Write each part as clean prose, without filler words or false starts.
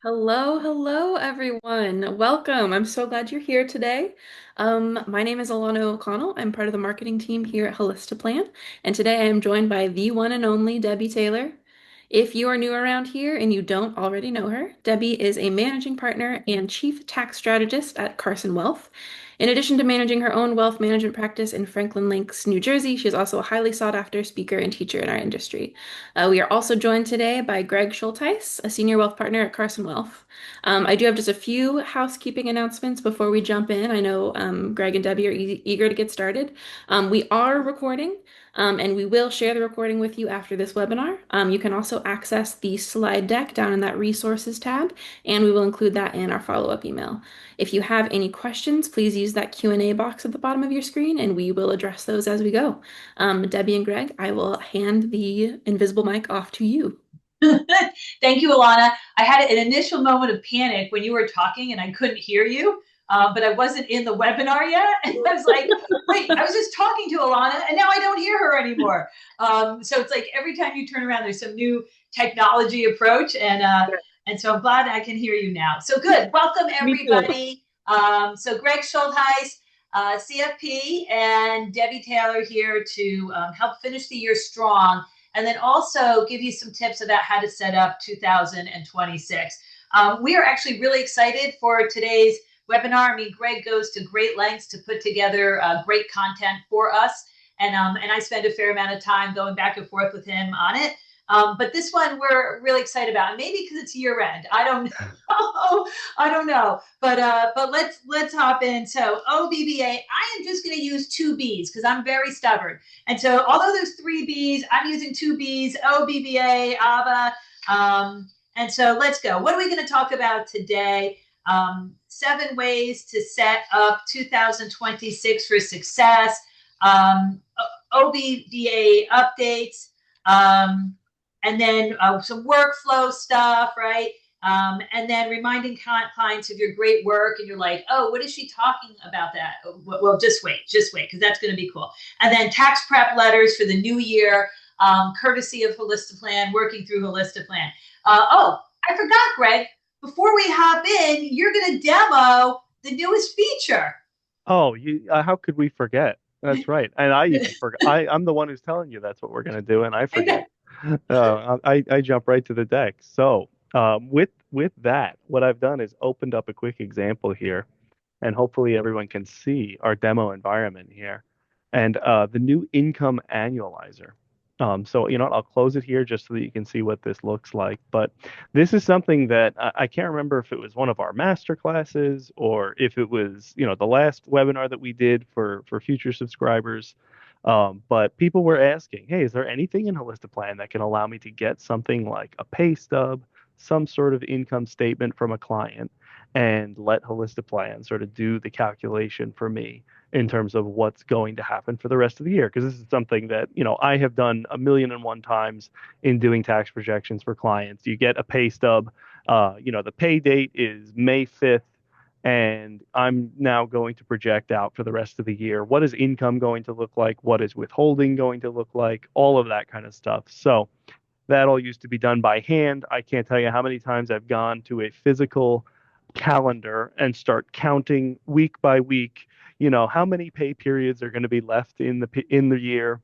Hello, hello, everyone. Welcome. I'm so glad you're here today. My name is Alana O'Connell. I'm part of the marketing team here at Holistiplan, and today I am joined by the one and only Debbie Taylor. If you are new around here and you don't already know her, Debbie is a managing partner and chief tax strategist at Carson Wealth. In addition to managing her own wealth management practice in Franklin Lakes, New Jersey, she is also a highly sought after speaker and teacher in our industry. We are also joined today by Greg Schulteis, a senior wealth partner at Carson Wealth. I do have just a few housekeeping announcements before we jump in. I know Greg and Debbie are eager to get started. We are recording, and we will share the recording with you after this webinar. You can also access the slide deck down in that resources tab, and we will include that in our follow-up email. If you have any questions, please use that Q&A box at the bottom of your screen, and we will address those as we go. Debbie and Greg, I will hand the invisible mic off to you. Thank you, Alana. I had an initial moment of panic when you were talking and I couldn't hear you, but I wasn't in the webinar yet. And I was like, wait, I was just talking to Alana and now I don't hear her anymore. So it's like every time you turn around, there's some new technology approach. And so I'm glad I can hear you now. So good. Welcome, Me too. everybody. So Greg Schultheis, CFP, and Debbie Taylor here to help finish the year strong and then also give you some tips about how to set up 2026. We are actually really excited for today's webinar. I mean, Greg goes to great lengths to put together great content for us. And I spend a fair amount of time going back and forth with him on it. But this one we're really excited about, and maybe because it's year end. I don't know. I don't know. But let's hop in. So OBBA, I am just going to use two B's because I'm very stubborn. And so although there's three B's, I'm using two B's, OBBA, ABBA. And so let's go. What are we going to talk about today? 7 ways to set up 2026 for success. OBBA updates. And then some workflow stuff, right? And then reminding clients of your great work, and you're like, oh, what is she talking about that? Well, just wait, because that's going to be cool. And then tax prep letters for the new year, courtesy of Holistiplan, working through Holistiplan. Oh, I forgot, Greg. Before we hop in, you're going to demo the newest feature. Oh, how could we forget? That's right. And I even forgot. I'm the one who's telling you that's what we're going to do, and I forget. I jump right to the deck. So, with that, what I've done is opened up a quick example here, and hopefully everyone can see our demo environment here, and the new income annualizer. So I'll close it here just so that you can see what this looks like. But this is something that I can't remember if it was one of our master classes or if it was, the last webinar that we did for future subscribers. But people were asking, hey, is there anything in Holistiplan that can allow me to get something like a pay stub, some sort of income statement from a client, and let Holistiplan sort of do the calculation for me in terms of what's going to happen for the rest of the year? Because this is something that, I have done 1,000,001 times in doing tax projections for clients. You get a pay stub, the pay date is May 5th. And I'm now going to project out for the rest of the year. What is income going to look like? What is withholding going to look like? All of that kind of stuff. So that all used to be done by hand. I can't tell you how many times I've gone to a physical calendar and start counting week by week, how many pay periods are going to be left in the year,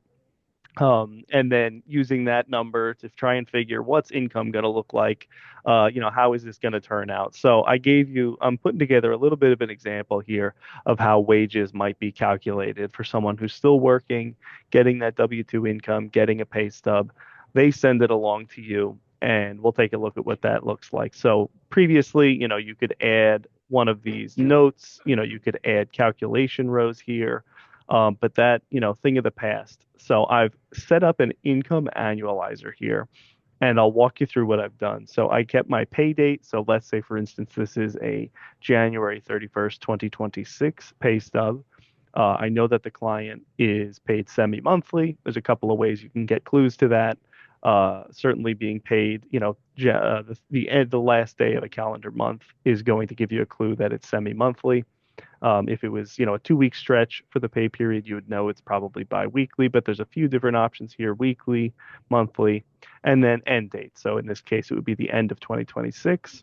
and then using that number to try and figure what's income going to look like, how is this going to turn out? So I'm putting together a little bit of an example here of how wages might be calculated for someone who's still working, getting that W-2 income, getting a pay stub. They send it along to you, and we'll take a look at what that looks like. So previously, you could add one of these notes, you could add calculation rows here, but that, thing of the past. So I've set up an income annualizer here, and I'll walk you through what I've done. So I kept my pay date. So let's say, for instance, this is a January 31st, 2026 pay stub. I know that the client is paid semi-monthly. There's a couple of ways you can get clues to that. Certainly being paid, the last day of a calendar month is going to give you a clue that it's semi-monthly. If it was, a 2-week stretch for the pay period, you would know it's probably bi-weekly, but there's a few different options here: weekly, monthly, and then end date. So in this case, it would be the end of 2026.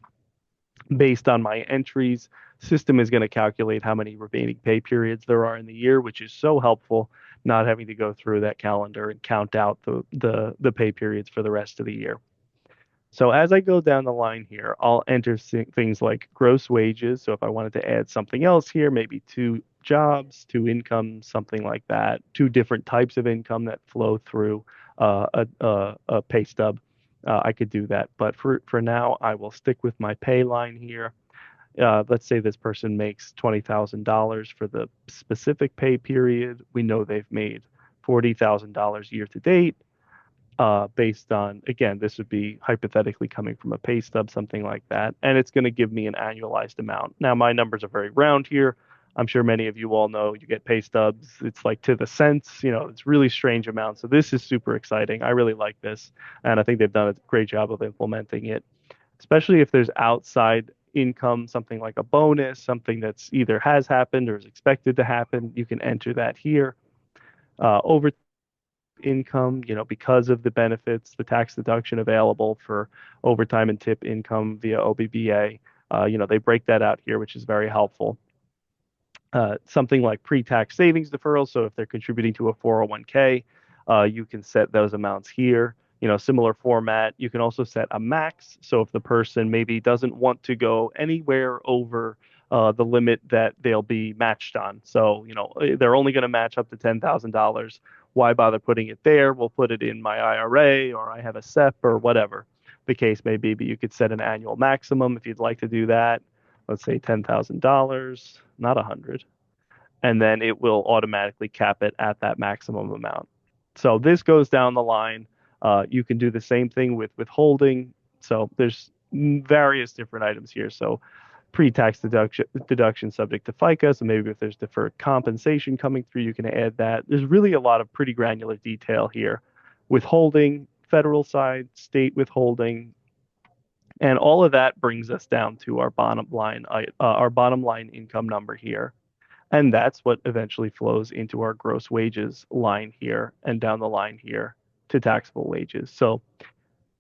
Based on my entries, system is going to calculate how many remaining pay periods there are in the year, which is so helpful, not having to go through that calendar and count out the pay periods for the rest of the year. So as I go down the line here, I'll enter things like gross wages. So if I wanted to add something else here, maybe two jobs, two incomes, something like that, two different types of income that flow through a pay stub, I could do that. But for now, I will stick with my pay line here. Let's say this person makes $20,000 for the specific pay period. We know they've made $40,000 year to date, based on, again, this would be hypothetically coming from a pay stub, something like that. And it's going to give me an annualized amount. Now, my numbers are very round here. I'm sure many of you all know you get pay stubs. It's like to the cents, it's really strange amounts. So this is super exciting. I really like this. And I think they've done a great job of implementing it, especially if there's outside income, something like a bonus, something that's either has happened or is expected to happen. You can enter that here. Over income, because of the benefits, the tax deduction available for overtime and tip income via OBBBA. They break that out here, which is very helpful. Something like pre-tax savings deferrals. So if they're contributing to a 401k, you can set those amounts here. Similar format. You can also set a max. So if the person maybe doesn't want to go anywhere over the limit that they'll be matched on. So, they're only going to match up to $10,000. Why bother putting it there? We'll put it in my IRA, or I have a SEP, or whatever the case may be. But you could set an annual maximum if you'd like to do that. Let's say $10,000, not 100, and then it will automatically cap it at that maximum amount. So this goes down the line. You can do the same thing with withholding. So there's various different items here. So pre-tax deduction subject to FICA. So maybe if there's deferred compensation coming through, you can add that. There's really a lot of pretty granular detail here. Withholding, federal side, state withholding, and all of that brings us down to our bottom line income number here. And that's what eventually flows into our gross wages line here and down the line here to taxable wages. So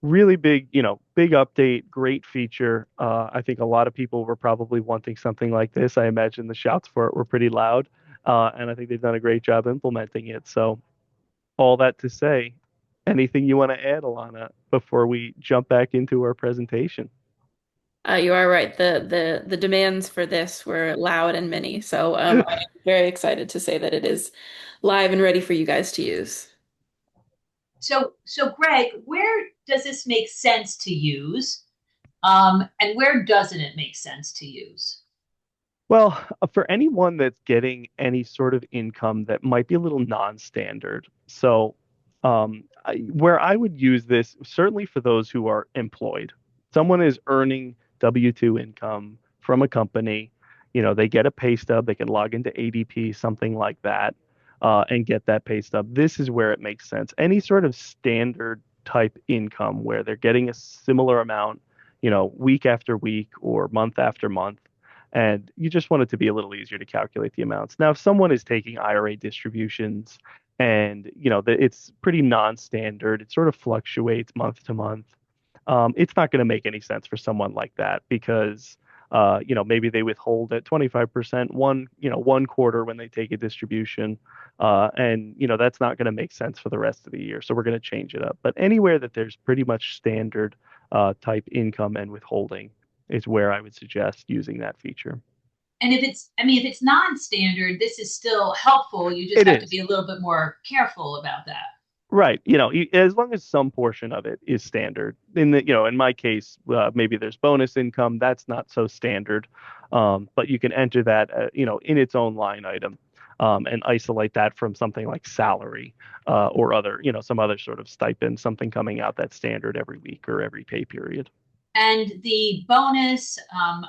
really big, big update, great feature. I think a lot of people were probably wanting something like this. I imagine the shouts for it were pretty loud. And I think they've done a great job implementing it. So all that to say, anything you want to add, Alana, before we jump back into our presentation? You are right. The demands for this were loud and many. So I'm very excited to say that it is live and ready for you guys to use. So Greg, where does this make sense to use? And where doesn't it make sense to use? Well, for anyone that's getting any sort of income that might be a little non-standard. So, where I would use this, certainly for those who are employed, someone is earning W-2 income from a company, they get a pay stub, they can log into ADP, something like that, and get that pay stub. This is where it makes sense. Any sort of standard type income where they're getting a similar amount, week after week or month after month, and you just want it to be a little easier to calculate the amounts. Now, if someone is taking IRA distributions and it's pretty non-standard, it sort of fluctuates month to month. It's not going to make any sense for someone like that because maybe they withhold at 25% one quarter when they take a distribution, and that's not going to make sense for the rest of the year. So we're going to change it up. But anywhere that there's pretty much standard type income and withholding is where I would suggest using that feature. And if it's non-standard, this is still helpful. You just It have to is. be a little bit more careful about that. Right. As long as some portion of it is standard. In my case, maybe there's bonus income. That's not so standard. But you can enter that, in its own line item, and isolate that from something like salary, or other, some other sort of stipend, something coming out that's standard every week or every pay period. And the bonus,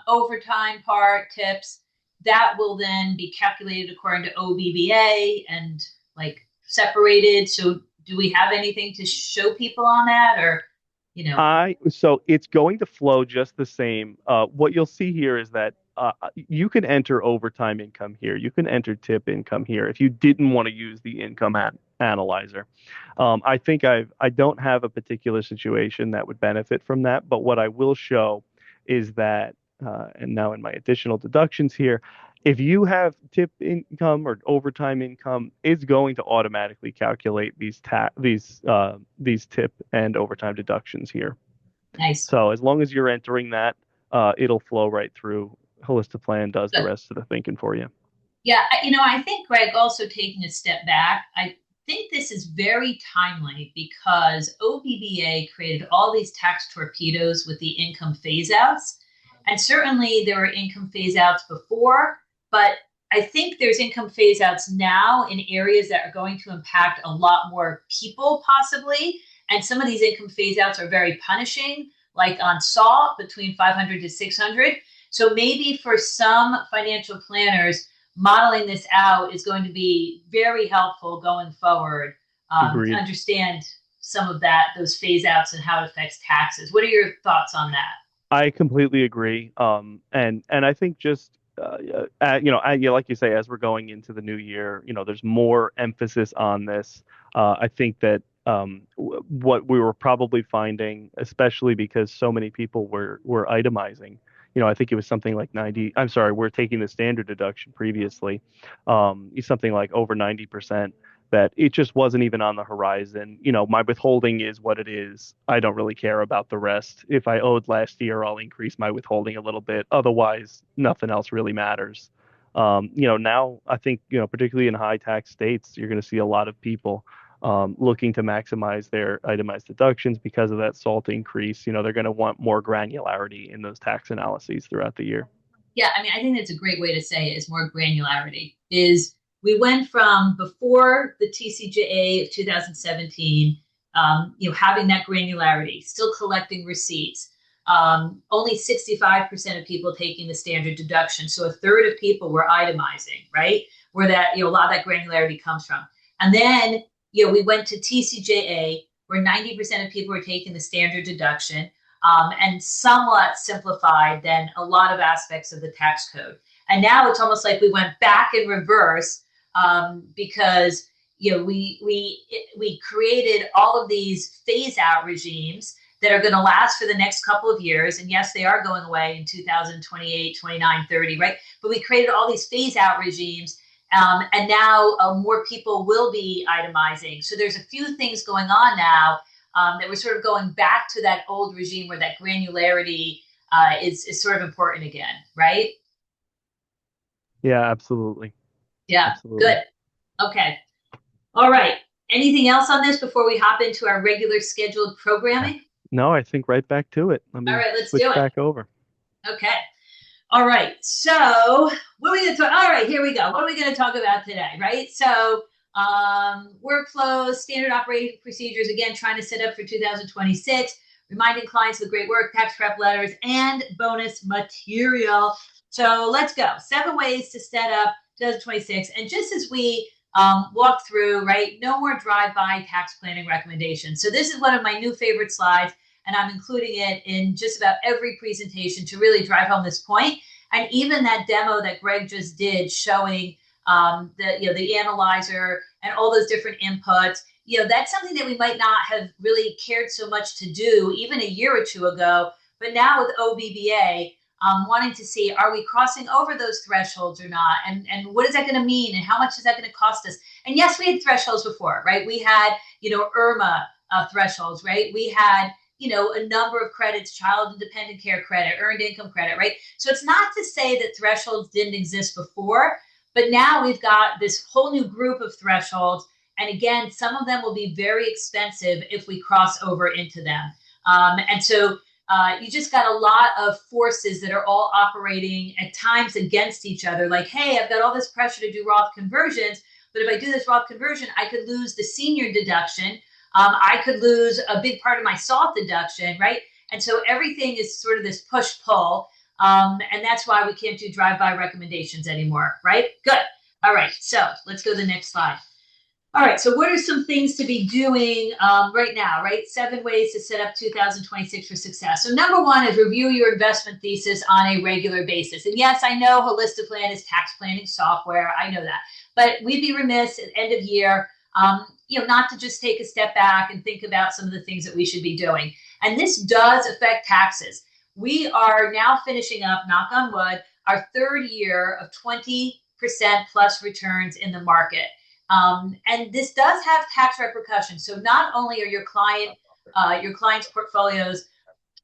overtime part, tips, that will then be calculated according to OBBA and like separated. So do we have anything to show people on that, or, you know? So it's going to flow just the same. What you'll see here is that you can enter overtime income here. You can enter tip income here if you didn't want to use the income analyzer. I think I don't have a particular situation that would benefit from that, but what I will show is that and now in my additional deductions here, if you have tip income or overtime income, it's going to automatically calculate these tip and overtime deductions here. Nice. So as long as you're entering that, it'll flow right through. Plan does the Good. rest of the thinking for you. Yeah, I think, Greg, also taking a step back, I think this is very timely because OBBA created all these tax torpedoes with the income phase outs. And certainly there were income phase outs before, but I think there's income phase outs now in areas that are going to impact a lot more people, possibly. And some of these income phase outs are very punishing, like on SALT between 500 to 600. So maybe for some financial planners, modeling this out is going to be very helpful going forward to Agreed. understand some of those phase outs and how it affects taxes. What are your thoughts on that? I completely agree. And I think just like you say, as we're going into the new year, there's more emphasis on this. I think that what we were probably finding, especially because so many people were itemizing, I think it was something like 90. I'm sorry, we're taking the standard deduction previously, something like over 90%. That it just wasn't even on the horizon. My withholding is what it is. I don't really care about the rest. If I owed last year, I'll increase my withholding a little bit. Otherwise, nothing else really matters. Now I think, particularly in high tax states, you're going to see a lot of people looking to maximize their itemized deductions because of that SALT increase. They're going to want more granularity in those tax analyses throughout the year. Yeah, I think that's a great way to say it, is more granularity. Is we went from before the TCJA of 2017, having that granularity, still collecting receipts, only 65% of people taking the standard deduction. So a third of people were itemizing, right? Where that, a lot of that granularity comes from. And then, we went to TCJA where 90% of people were taking the standard deduction. And somewhat simplified than a lot of aspects of the tax code. And now it's almost like we went back in reverse because we created all of these phase out regimes that are going to last for the next couple of years. And yes, they are going away in 2028, 29, 30, right? But we created all these phase out regimes. And now more people will be itemizing. So there's a few things going on now that we're sort of going back to that old regime where that granularity is sort of important again, right? Yeah, absolutely. Yeah, Absolutely. good. Okay. All right. Anything else on this before we hop into our regular scheduled programming? No, I think right back to it. Let All me right, let's do switch it. back over. Okay. All right. So what are we going to talk? All right, here we go. What are we going to talk about today? Right. So workflows, standard operating procedures, again, trying to set up for 2026, reminding clients of the great work, tax prep letters, and bonus material. So let's go. 7 ways to set up 2026. And just as we walk through, right, no more drive-by tax planning recommendations. So this is one of my new favorite slides, and I'm including it in just about every presentation to really drive home this point. And even that demo that Greg just did showing the analyzer and all those different inputs, that's something that we might not have really cared so much to do even a year or two ago. But now with OBBA, wanting to see, are we crossing over those thresholds or not? And what is that going to mean? And how much is that going to cost us? And yes, we had thresholds before, right? We had, IRMA thresholds, right? We had, a number of credits, child and dependent care credit, earned income credit, right? So it's not to say that thresholds didn't exist before, but now we've got this whole new group of thresholds. And again, some of them will be very expensive if we cross over into them. And so you just got a lot of forces that are all operating at times against each other. Like, hey, I've got all this pressure to do Roth conversions, but if I do this Roth conversion, I could lose the senior deduction. I could lose a big part of my SALT deduction, right? And so everything is sort of this push-pull. And that's why we can't do drive-by recommendations anymore, right? Good. All right, so let's go to the next slide. All right, so what are some things to be doing right now, right? 7 ways to set up 2026 for success. So number 1 is review your investment thesis on a regular basis. And yes, I know HolistaPlan is tax planning software. I know that. But we'd be remiss at end of year, not to just take a step back and think about some of the things that we should be doing. And this does affect taxes. we are now finishing up, knock on wood, our third year of 20% plus returns in the market. And this does have tax repercussions. So not only are your client's portfolios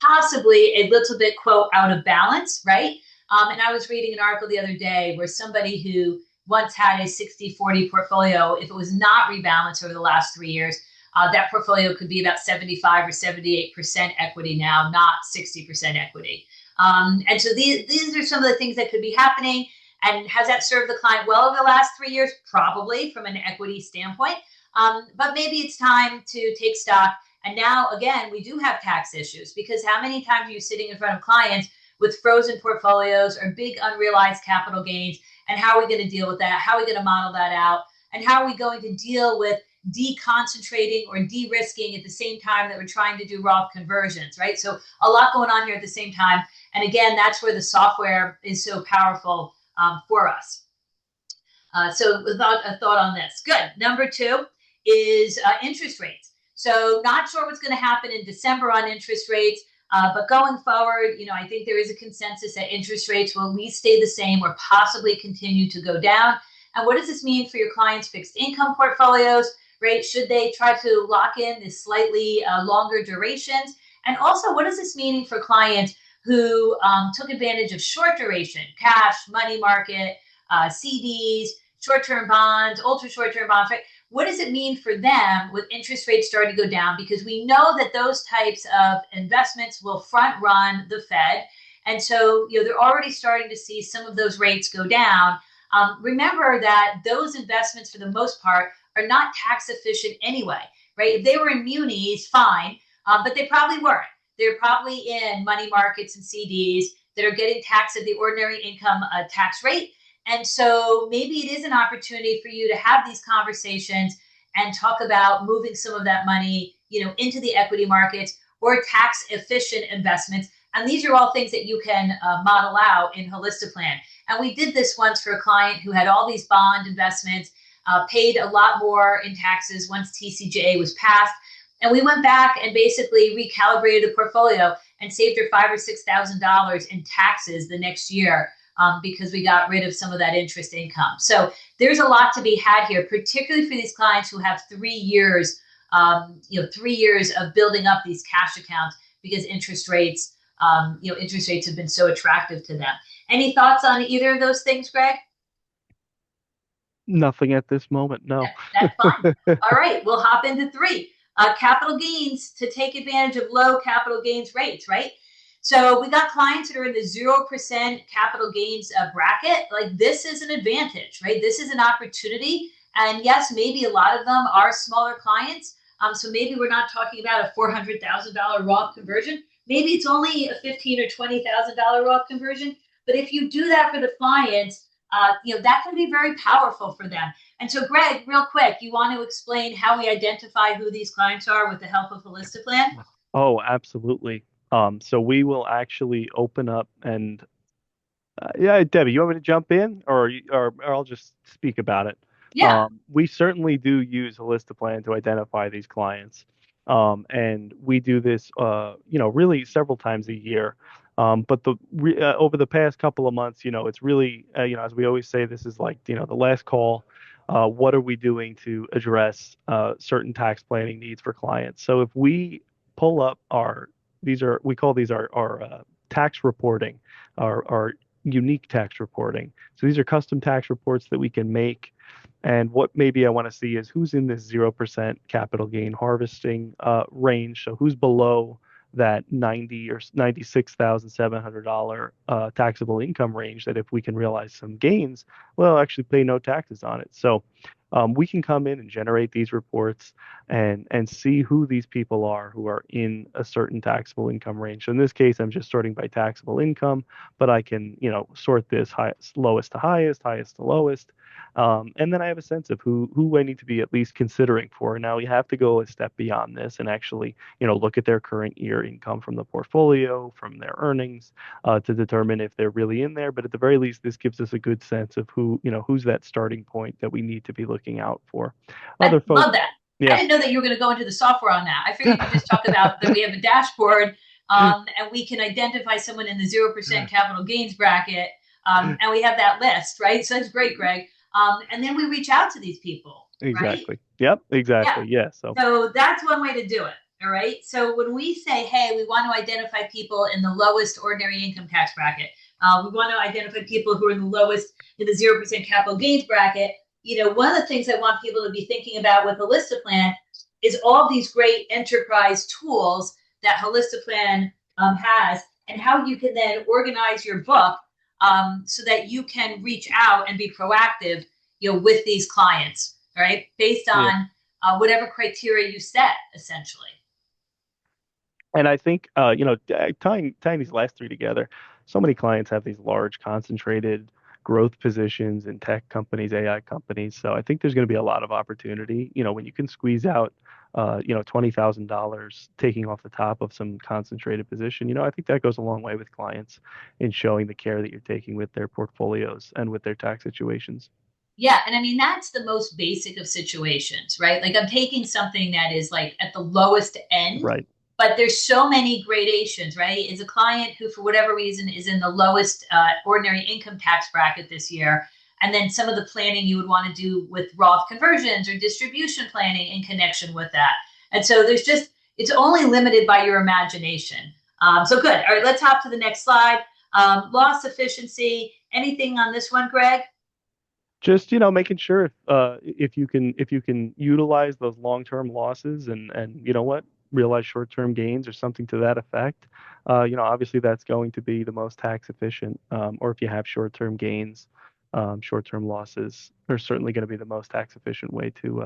possibly a little bit, quote, out of balance, right? And I was reading an article the other day where somebody who once had a 60-40 portfolio, if it was not rebalanced over the last 3 years, that portfolio could be about 75 or 78% equity now, not 60% equity. And so these are some of the things that could be happening. And has that served the client well over the last 3 years? Probably, from an equity standpoint. But maybe it's time to take stock. And now, again, we do have tax issues, because how many times are you sitting in front of clients with frozen portfolios or big unrealized capital gains? And how are we going to deal with that? How are we going to model that out? And how are we going to deal with deconcentrating or de-risking at the same time that we're trying to do Roth conversions, right? So a lot going on here at the same time. And again, that's where the software is so powerful for us. So without a thought on this. Good. Number two is interest rates. So not sure what's going to happen in December on interest rates, but going forward, I think there is a consensus that interest rates will at least stay the same or possibly continue to go down. And what does this mean for your clients' fixed income portfolios, right? Should they try to lock in this slightly longer durations? And also, what is this meaning for clients who took advantage of short duration, cash, money market, CDs, short-term bonds, ultra short-term bonds, right? What does it mean for them with interest rates starting to go down? Because we know that those types of investments will front run the Fed. And so, they're already starting to see some of those rates go down. Remember that those investments, for the most part, are not tax efficient anyway, right? If they were in munis, fine, but they probably weren't. They're probably in money markets and CDs that are getting taxed at the ordinary income tax rate. And so maybe it is an opportunity for you to have these conversations and talk about moving some of that money, into the equity markets or tax efficient investments. And these are all things that you can model out in Holistiplan. And we did this once for a client who had all these bond investments, paid a lot more in taxes once TCJA was passed. And we went back and basically recalibrated the portfolio and saved her $5,000 or $6,000 in taxes the next year, because we got rid of some of that interest income. So there's a lot to be had here, particularly for these clients who have 3 years, 3 years of building up these cash accounts, because interest rates have been so attractive to them. Any thoughts on either of those things, Greg? Nothing at this moment, no. That's fine. All right, we'll hop into three. Capital gains, to take advantage of low capital gains rates, right? So we got clients that are in the 0% capital gains bracket. Like, this is an advantage, right? This is an opportunity. And yes, maybe a lot of them are smaller clients. So maybe we're not talking about a $400,000 Roth conversion. Maybe it's only a $15,000 or $20,000 Roth conversion. But if you do that for the clients, that can be very powerful for them. And so, Greg, real quick, you want to explain how we identify who these clients are with the help of Holistiplan? Oh, absolutely. So we will actually open up and yeah, Debbie, you want me to jump in, or I'll just speak about it? Yeah. We certainly do use Holistiplan to identify these clients, and we do this, really several times a year. But over the past couple of months, it's really, as we always say, this is like, the last call. What are we doing to address certain tax planning needs for clients? So if we pull up we call these our tax reporting, our unique tax reporting. So these are custom tax reports that we can make. And what maybe I want to see is who's in this 0% capital gain harvesting range. So who's below that 90 or $96,700 taxable income range, that if we can realize some gains, we'll actually pay no taxes on it. So we can come in and generate these reports and see who these people are who are in a certain taxable income range. So in this case, I'm just sorting by taxable income, but I can, sort this lowest to highest, highest to lowest. And then I have a sense of who I need to be at least considering for. Now we have to go a step beyond this and actually, look at their current year income from the portfolio, from their earnings, to determine if they're really in there. But at the very least, this gives us a good sense of who's that starting point that we need to be looking out for. I Other folks, love that. I yeah. didn't know that you were going to go into the software on that. I figured you just talk about that we have a dashboard and we can identify someone in the 0% capital gains bracket, and we have that list, right? So that's great, Greg. And then we reach out to these people, right? Exactly. Yep. Yeah. Exactly. Yeah. So So that's one way to do it. All right. So when we say, hey, we want to identify people in the lowest ordinary income tax bracket, we want to identify people who are in the lowest in the 0% capital gains bracket. One of the things I want people to be thinking about with Holistiplan is all these great enterprise tools that Holistiplan has, and how you can then organize your book so that you can reach out and be proactive, with these clients, all right, based yeah. on whatever criteria you set, essentially. And I think, tying these last three together, so many clients have these large concentrated growth positions in tech companies, AI companies. So I think there's going to be a lot of opportunity, when you can squeeze out, $20,000 taking off the top of some concentrated position. I think that goes a long way with clients in showing the care that you're taking with their portfolios and with their tax situations. Yeah. And I mean, that's the most basic of situations, right? Like I'm taking something that is like at the lowest end, Right. but there's so many gradations, right? Is a client who, for whatever reason, is in the lowest ordinary income tax bracket this year. And then some of the planning you would want to do with Roth conversions or distribution planning in connection with that. And so it's only limited by your imagination. So good. All right, let's hop to the next slide. Loss efficiency. Anything on this one, Greg? Just making sure if you can utilize those long-term losses and realize short-term gains or something to that effect, obviously that's going to be the most tax efficient. Or if you have short-term gains, short-term losses are certainly going to be the most tax efficient way to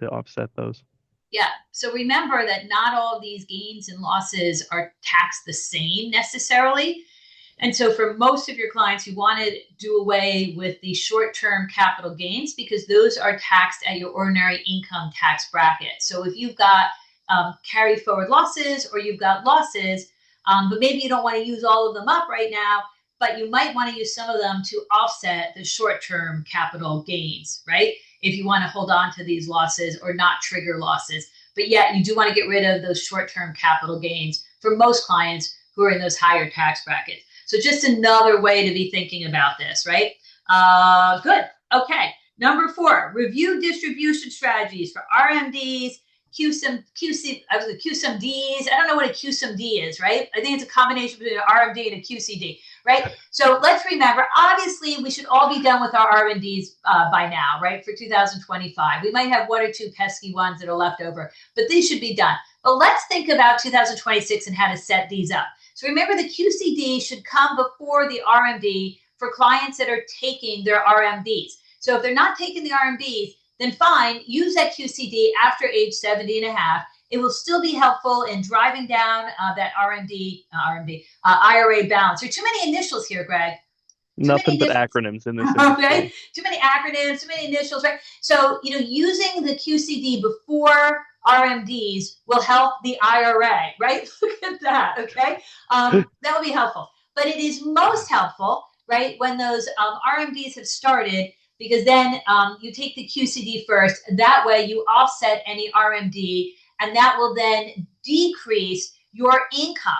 offset those. Yeah. So remember that not all of these gains and losses are taxed the same necessarily. And so for most of your clients, you want to do away with the short-term capital gains because those are taxed at your ordinary income tax bracket. So if you've got carry forward losses or you've got losses, but maybe you don't want to use all of them up right now, but you might want to use some of them to offset the short-term capital gains, right? If you want to hold on to these losses or not trigger losses. But yet you do want to get rid of those short-term capital gains for most clients who are in those higher tax brackets. So just another way to be thinking about this, right? Good. Okay. Number 4, review distribution strategies for RMDs, QSMDs. I don't know what a QSMD is, right? I think it's a combination between an RMD and a QCD, right? So let's remember, obviously, we should all be done with our RMDs by now, right? For 2025. We might have 1 or 2 pesky ones that are left over, but these should be done. But let's think about 2026 and how to set these up. So remember, the QCD should come before the RMD for clients that are taking their RMDs. So if they're not taking the RMDs, then fine, use that QCD after age 70 and a half. It will still be helpful in driving down that IRA balance. There are too many initials here, Greg. Nothing but acronyms in this industry. industry. Okay? Too many acronyms, too many initials, right? So, using the QCD before RMDs will help the IRA, right? Look at that, okay? That will be helpful. But it is most helpful, right, when those RMDs have started, because then you take the QCD first. That way you offset any RMD, and that will then decrease your income.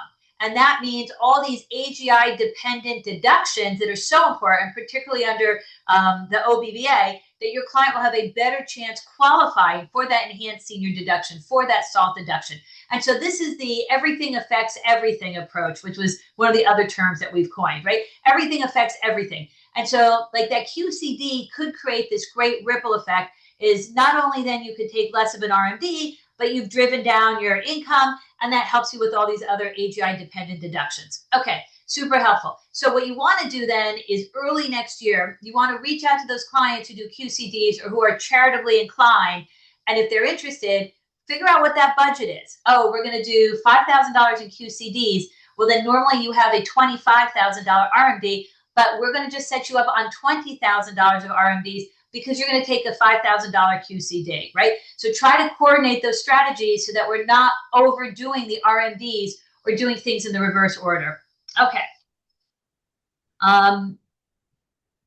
And that means all these AGI dependent deductions that are so important, particularly under the OBBBA, that your client will have a better chance qualifying for that enhanced senior deduction, for that SALT deduction. And so this is the everything affects everything approach, which was one of the other terms that we've coined, right? Everything affects everything. And so like that QCD could create this great ripple effect, is not only then you could take less of an RMD, but you've driven down your income, and that helps you with all these other AGI dependent deductions. Okay, super helpful. So what you want to do then is early next year, you want to reach out to those clients who do QCDs or who are charitably inclined. And if they're interested, figure out what that budget is. Oh, we're going to do $5,000 in QCDs. Well, then normally you have a $25,000 RMD, but we're going to just set you up on $20,000 of RMDs because you're going to take a $5,000 QCD, right? So try to coordinate those strategies so that we're not overdoing the RMDs or doing things in the reverse order. Okay.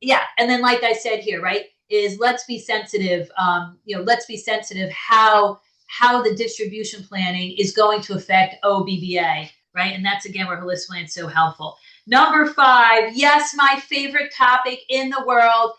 Yeah, and then like I said here, right, is let's be sensitive. Let's be sensitive how the distribution planning is going to affect OBBBA, right? And that's, again, where Holistic Plan is so helpful. Number 5, yes, my favorite topic in the world,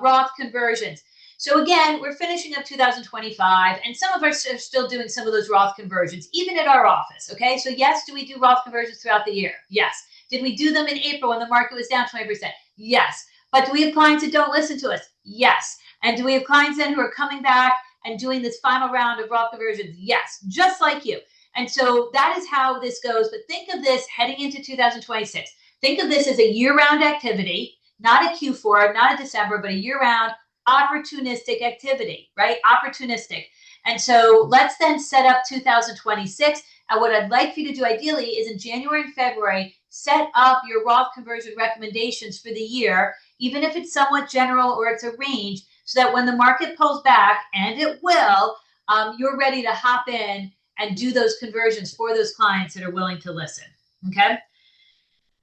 Roth conversions. So again, we're finishing up 2025, and some of us are still doing some of those Roth conversions, even at our office, okay? So yes, do we do Roth conversions throughout the year? Yes. Did we do them in April when the market was down 20%? Yes. But do we have clients that don't listen to us? Yes. And do we have clients then who are coming back and doing this final round of Roth conversions? Yes, just like you. And so that is how this goes. But think of this heading into 2026. Think of this as a year-round activity, not a Q4, not a December, but a year-round opportunistic activity, right? Opportunistic. And so let's then set up 2026. And what I'd like for you to do ideally is in January and February, set up your Roth conversion recommendations for the year, even if it's somewhat general or it's a range, so that when the market pulls back, and it will, you're ready to hop in and do those conversions for those clients that are willing to listen, okay?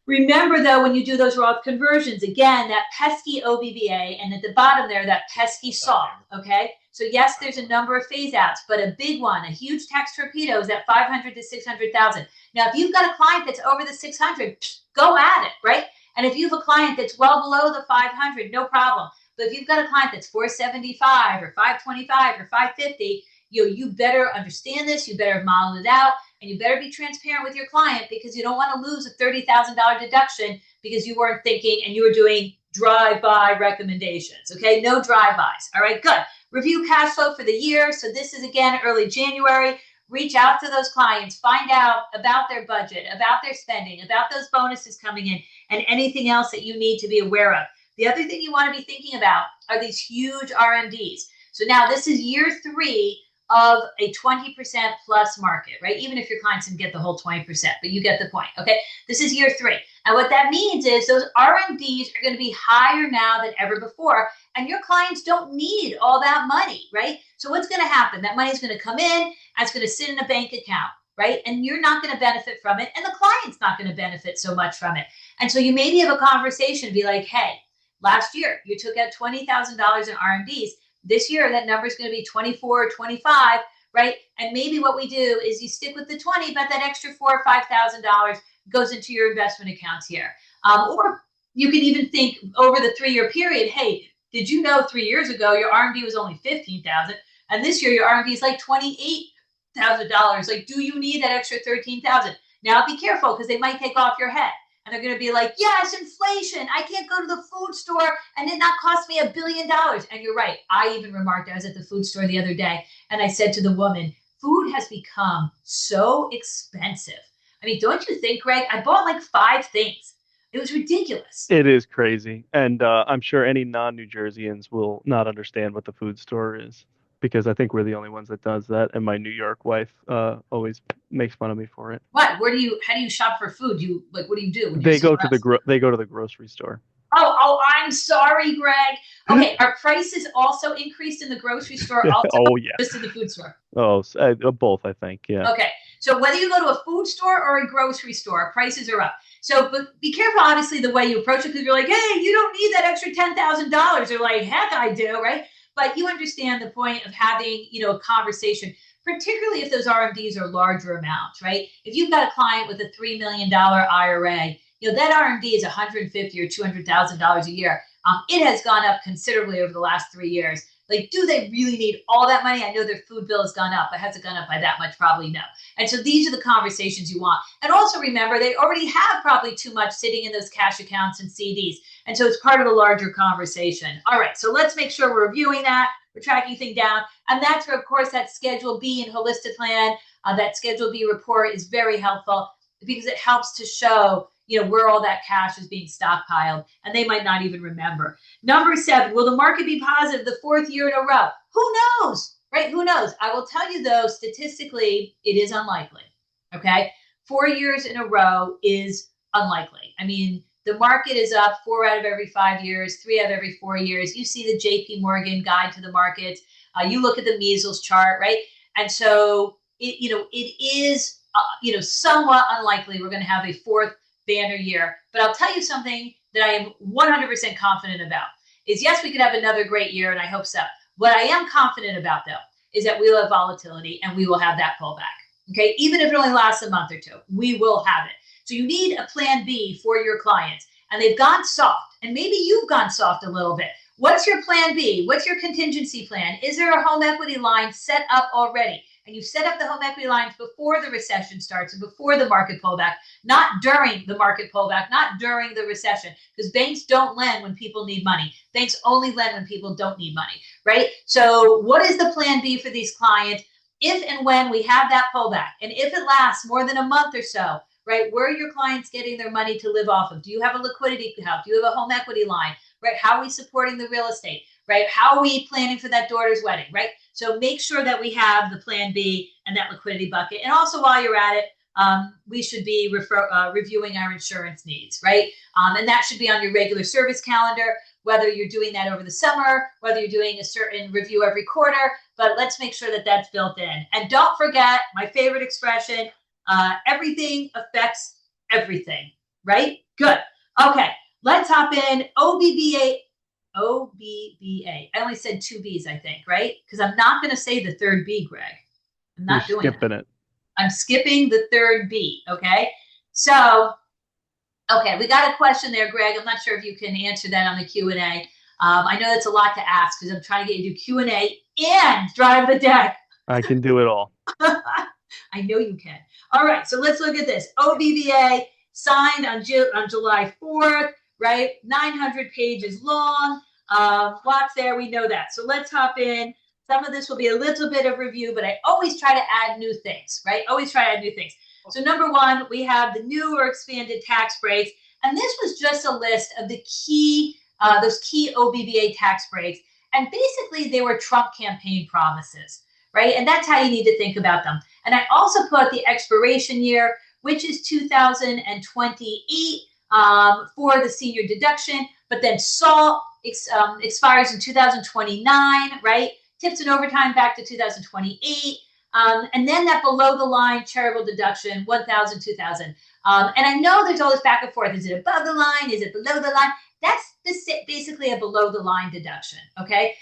Remember, though, when you do those Roth conversions, again, that pesky OBBA, and at the bottom there, that pesky SALT, okay? So yes, there's a number of phase outs, but a big one, a huge tax torpedo is at 500 to 600,000. Now, if you've got a client that's over the 600, go at it, right? And if you have a client that's well below the 500, no problem. But if you've got a client that's 475 or 525 or 550, you better understand this, you better model it out, and you better be transparent with your client, because you don't want to lose a $30,000 deduction because you weren't thinking and you were doing drive-by recommendations, okay? No drive-bys, all right, good. Review cash flow for the year. So this is, again, early January. Reach out to those clients, find out about their budget, about their spending, about those bonuses coming in, and anything else that you need to be aware of. The other thing you want to be thinking about are these huge RMDs. So now this is year 3 of a 20% plus market, right? Even if your clients didn't get the whole 20%, but you get the point, okay? This is year 3. And what that means is those RMDs are going to be higher now than ever before, and your clients don't need all that money, right? So what's going to happen? That money is going to come in, and it's going to sit in a bank account, right? And you're not going to benefit from it, and the client's not going to benefit so much from it. And so you maybe have a conversation and be like, hey, last year you took out $20,000 in RMDs. This year, that number is going to be 24 or 25, right? And maybe what we do is you stick with the 20, but that extra $4,000 or $5,000 goes into your investment accounts here. Or you can even think over the 3-year period, hey, did you know 3 years ago your RMD was only $15,000, and this year your RMD is like $28,000? Like, do you need that extra $13,000? Now be careful, because they might take off your head. And they're going to be like, yes, inflation. I can't go to the food store and it not cost me $1 billion. And you're right. I even remarked, I was at the food store the other day, and I said to the woman, food has become so expensive. I mean, don't you think, Greg? I bought like 5 things. It was ridiculous. It is crazy. And I'm sure any non-New Jerseyans will not understand what the food store is, because I think we're the only ones that does that. And my New York wife always makes fun of me for it. What? How do you shop for food? What do you do? They go to the grocery store. Oh, I'm sorry, Greg. Okay, are prices also increased in the grocery store also? Oh, yeah. Just in the food store? Oh, both, I think, yeah. Okay, so whether you go to a food store or a grocery store, prices are up. So, but be careful, obviously, the way you approach it, because you're like, hey, you don't need that extra $10,000. They're like, heck, I do, right? But you understand the point of having, a conversation, particularly if those RMDs are larger amounts, right? If you've got a client with a $3 million IRA, that RMD is $150,000 or $200,000 a year. It has gone up considerably over the last 3 years. Like, do they really need all that money? I know their food bill has gone up, but has it gone up by that much? Probably no. And so these are the conversations you want. And also remember, they already have probably too much sitting in those cash accounts and CDs. And so it's part of a larger conversation. All right, so let's make sure we're reviewing that. We're tracking things down. And that's where, of course, that Schedule B in Holistic Plan, that Schedule B report is very helpful, because it helps to show where all that cash is being stockpiled, and they might not even remember. Number 7, will the market be positive the 4th year in a row? Who knows, right? Who knows? I will tell you, though, statistically, it is unlikely, okay? 4 years in a row is unlikely. I mean, the market is up 4 out of every 5 years, 3 out of every 4 years. You see the JP Morgan guide to the markets. You look at the measles chart, right? And so, it is, somewhat unlikely we're going to have a 4th banner year. But I'll tell you something that I am 100% confident about is, yes, we could have another great year, and I hope so. What I am confident about, though, is that we will have volatility and we will have that pullback. Okay, even if it only lasts a month or two, we will have it. So you need a plan B for your clients, and they've gone soft, and maybe you've gone soft a little bit. What's your plan B? What's your contingency plan? Is there a home equity line set up already? And you set up the home equity lines before the recession starts and before the market pullback, not during the market pullback, not during the recession, because banks don't lend when people need money. Banks only lend when people don't need money, right? So what is the plan B for these clients if and when we have that pullback? And if it lasts more than a month or so, right? Where are your clients getting their money to live off of? Do you have a liquidity account? Do you have a home equity line, right? How are we supporting the real estate, right? How are we planning for that daughter's wedding, right? So make sure that we have the plan B and that liquidity bucket. And also while you're at it, we should be reviewing our insurance needs, right? And that should be on your regular service calendar, whether you're doing that over the summer, whether you're doing a certain review every quarter, but let's make sure that that's built in. And don't forget my favorite expression, everything affects everything, right? Good. Okay, let's hop in. OBBBA. OBBA. I only said two B's, I think, right? Because I'm not going to say the third B, Greg. I'm not You're doing skipping that. it. I'm skipping the third B, okay? So, okay, we got a question there, Greg. I'm not sure if you can answer that on the Q&A. I know that's a lot to ask because I'm trying to get you to do Q&A and drive the deck. I can do it all. I know you can. All right, so let's look at this. OBBA signed on July 4th, right? 900 pages long. Lots there, we know that. So let's hop in. Some of this will be a little bit of review, but I always try to add new things, right? Always try to add new things. So number one, we have the new or expanded tax breaks. And this was just a list of the key, those key OBBA tax breaks. And basically they were Trump campaign promises, right? And that's how you need to think about them. And I also put the expiration year, which is 2028 for the senior deduction, but then SALT expires in 2029, right? Tips and overtime back to 2028. And then that below the line charitable deduction, 1,000, 2,000. And I know there's always back and forth. Is it above the line? Is it below the line? That's basically a below the line deduction, okay?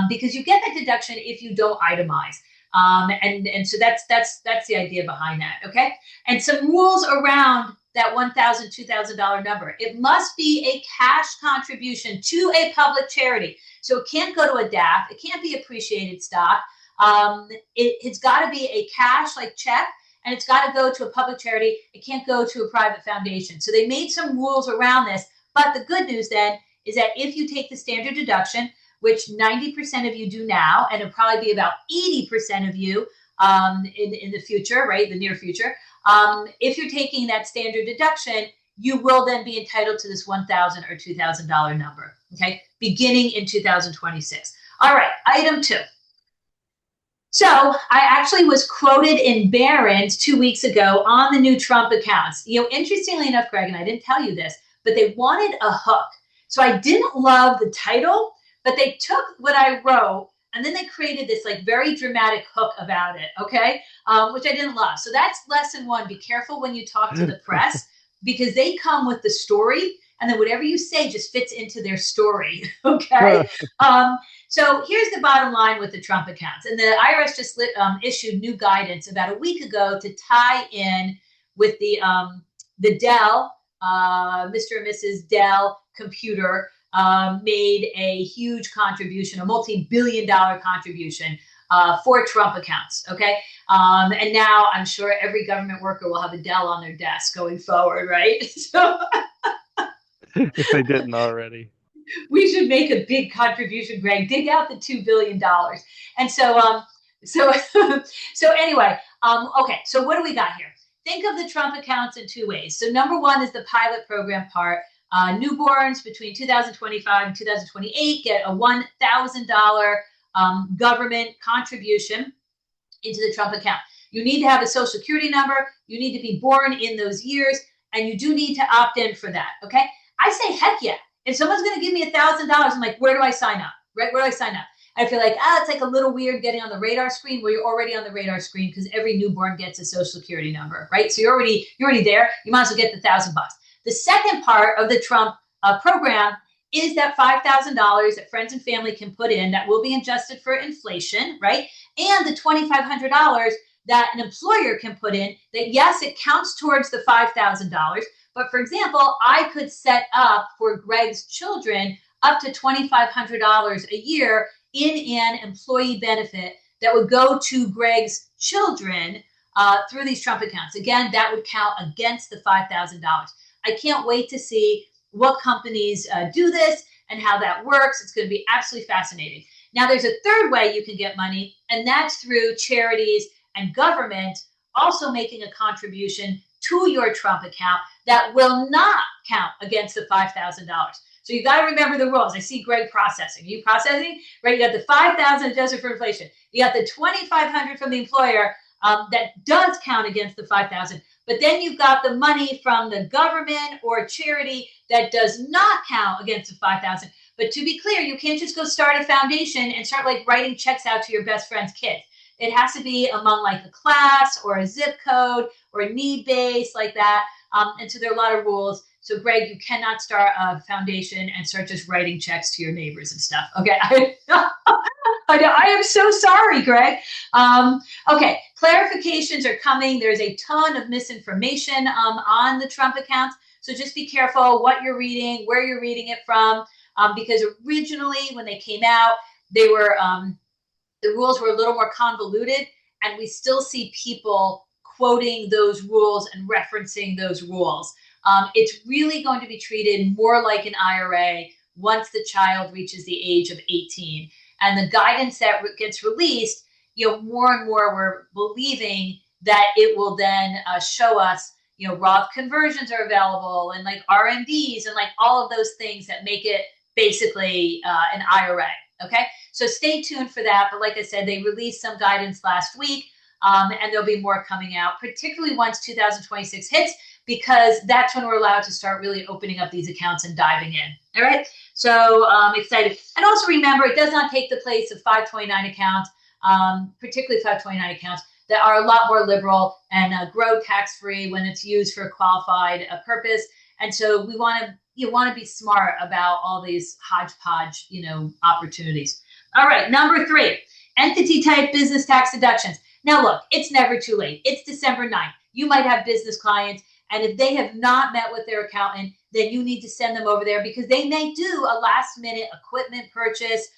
Because you get that deduction if you don't itemize. And so that's the idea behind that, okay? And some rules around that $1,000, $2,000 number. It must be a cash contribution to a public charity. So it can't go to a DAF. It can't be appreciated stock. It's got to be a cash like check, and it's got to go to a public charity. It can't go to a private foundation. So they made some rules around this. But the good news then is that if you take the standard deduction, which 90% of you do now, and it'll probably be about 80% of you in the future, right, the near future, if you're taking that standard deduction, you will then be entitled to this $1,000 or $2,000 number, okay, beginning in 2026. All right, item 2. So I actually was quoted in Barron's 2 weeks ago on the new Trump accounts. You know, interestingly enough, Greg, and I didn't tell you this, but they wanted a hook. So I didn't love the title, but they took what I wrote and then they created this like very dramatic hook about it, okay? Which I didn't love. So that's lesson 1. Be careful when you talk to the press because they come with the story and then whatever you say just fits into their story, okay? So here's the bottom line with the Trump accounts. And the IRS just issued new guidance about a week ago to tie in with the Dell, Mr. and Mrs. Dell computer made a huge contribution, a multi-billion-dollar contribution for Trump accounts, okay? And now I'm sure every government worker will have a Dell on their desk going forward, right? So if they didn't already. We should make a big contribution, Greg. Dig out the $2 billion. And so, so anyway, okay, so what do we got here? Think of the Trump accounts in 2 ways. So number 1 is the pilot program part. Newborns between 2025 and 2028 get a $1,000 government contribution into the Trump account. You need to have a social security number. You need to be born in those years, and you do need to opt in for that, okay? I say, heck yeah. If someone's going to give me $1,000, I'm like, where do I sign up? Right? Where do I sign up? I feel like, it's like a little weird getting on the radar screen. Well, you're already on the radar screen because every newborn gets a social security number, right? So you're already there. You might as well get the $1,000. The second part of the Trump program is that $5,000 that friends and family can put in that will be adjusted for inflation, right? And the $2,500 that an employer can put in that, yes, it counts towards the $5,000. But for example, I could set up for Greg's children up to $2,500 a year in an employee benefit that would go to Greg's children through these Trump accounts. Again, that would count against the $5,000. I can't wait to see what companies do this and how that works. It's going to be absolutely fascinating. Now, there's a third way you can get money, and that's through charities and government also making a contribution to your Trump account that will not count against the $5,000. So you got to remember the rules. I see Greg processing. Are you processing? Right? You got the $5,000 adjusted for inflation. You got the $2,500 from the employer that does count against the $5,000. But then you've got the money from the government or charity that does not count against the $5,000. But to be clear, you can't just go start a foundation and start like writing checks out to your best friend's kids. It has to be among like a class or a zip code or a need base like that. And so there are a lot of rules. So Greg, you cannot start a foundation and start just writing checks to your neighbors and stuff. Okay. I know. I am so sorry, Greg. Okay. Clarifications are coming. There's a ton of misinformation on the Trump accounts. So just be careful what you're reading, where you're reading it from, because originally when they came out, they were the rules were a little more convoluted, and we still see people quoting those rules and referencing those rules. It's really going to be treated more like an IRA once the child reaches the age of 18. And the guidance that gets released, more and more we're believing that it will then show us, Roth conversions are available and like RMDs and like all of those things that make it basically an IRA. Okay, so stay tuned for that. But like I said, they released some guidance last week, and there'll be more coming out, particularly once 2026 hits, because that's when we're allowed to start really opening up these accounts and diving in. All right, so excited. And also remember, it does not take the place of 529 accounts, particularly 529 accounts that are a lot more liberal and grow tax-free when it's used for a qualified purpose. And so you want to be smart about all these hodgepodge, opportunities. All right, number 3, entity type business tax deductions. Now, look, it's never too late. It's December 9th. You might have business clients, and if they have not met with their accountant, then you need to send them over there because they may do a last-minute equipment purchase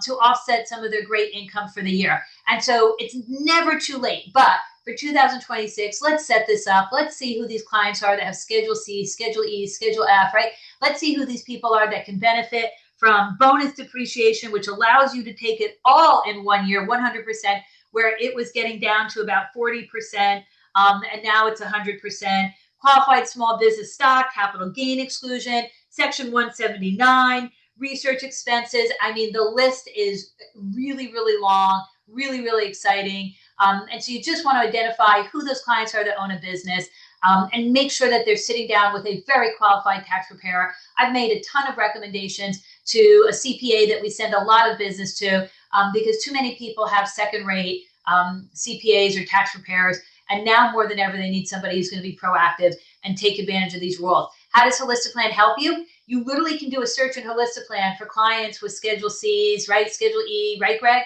to offset some of their great income for the year. And so it's never too late. But for 2026, let's set this up. Let's see who these clients are that have Schedule C, Schedule E, Schedule F, right? Let's see who these people are that can benefit from bonus depreciation, which allows you to take it all in 1 year, 100%, where it was getting down to about 40%, and now it's 100%. Qualified small business stock, capital gain exclusion, Section 179, research expenses. I mean, the list is really, really long, really, really exciting. And so you just want to identify who those clients are that own a business and make sure that they're sitting down with a very qualified tax preparer. I've made a ton of recommendations to a CPA that we send a lot of business to because too many people have second-rate CPAs or tax preparers. And now more than ever, they need somebody who's going to be proactive and take advantage of these rules. How does HolistaPlan help you? You literally can do a search in HolistaPlan for clients with Schedule Cs, right? Schedule E, right, Greg?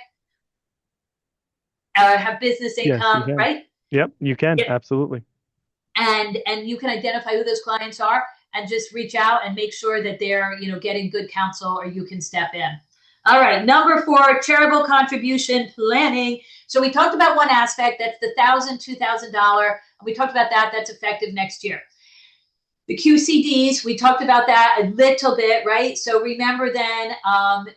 Have business income, yes, right? Yep, you can. Yeah. Absolutely. And you can identify who those clients are and just reach out and make sure that they're, getting good counsel, or you can step in. All right, number 4, charitable contribution planning. So we talked about one aspect, that's the $1,000, $2,000. We talked about that. That's effective next year. The QCDs, we talked about that a little bit, right? So remember then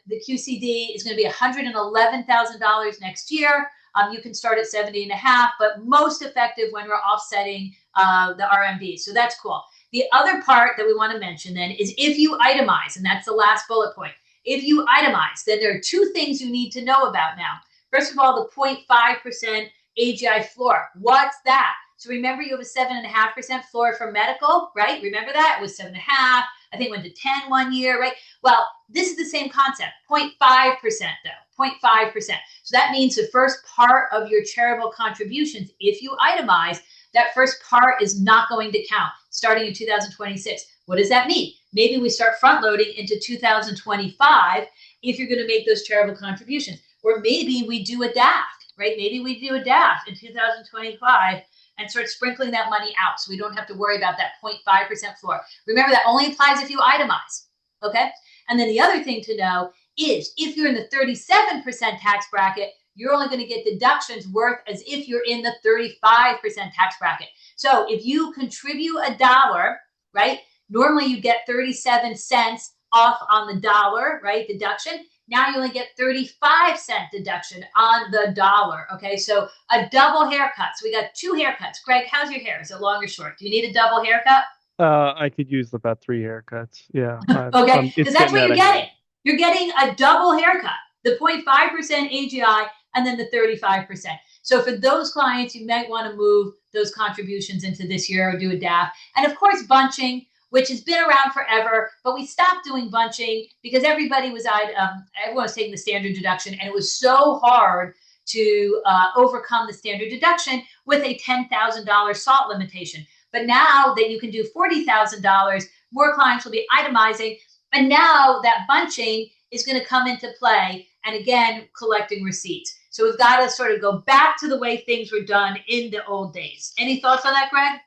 the QCD is going to be $111,000 next year. You can start at 70.5, but most effective when we're offsetting the RMD. So that's cool. The other part that we want to mention then is if you itemize, and that's the last bullet point. If you itemize, then there are 2 things you need to know about now. First of all, the 0.5% AGI floor. What's that? So remember, you have a 7.5% floor for medical, right? Remember that? It was 7.5. I think it went to 10 1 year, right? Well, this is the same concept, 0.5% though, 0.5%. So that means the first part of your charitable contributions, if you itemize, that first part is not going to count starting in 2026. What does that mean? Maybe we start front loading into 2025 if you're going to make those charitable contributions. Or maybe we do a DAFT, right? Maybe we do a DAF in 2025 and start sprinkling that money out so we don't have to worry about that 0.5% floor. Remember, that only applies if you itemize, okay? And then the other thing to know is if you're in the 37% tax bracket, you're only going to get deductions worth as if you're in the 35% tax bracket. So if you contribute $1, right, normally you get 37 cents off on the dollar, right, deduction. Now you only get 35-cent deduction on the dollar, okay? So a double haircut. So we got 2 haircuts. Greg, how's your hair? Is it long or short? Do you need a double haircut? I could use about 3 haircuts. Yeah, Okay, because it's that's getting what out you're of hand. getting. You're getting a double haircut, the 0.5% AGI and then the 35%. So for those clients, you might want to move those contributions into this year or do a DAF. And of course, bunching, which has been around forever, but we stopped doing bunching because everyone was taking the standard deduction, and it was so hard to overcome the standard deduction with a $10,000 SALT limitation. But now that you can do $40,000, more clients will be itemizing, and now that bunching is going to come into play, and again, collecting receipts. So we've got to sort of go back to the way things were done in the old days. Any thoughts on that, Greg?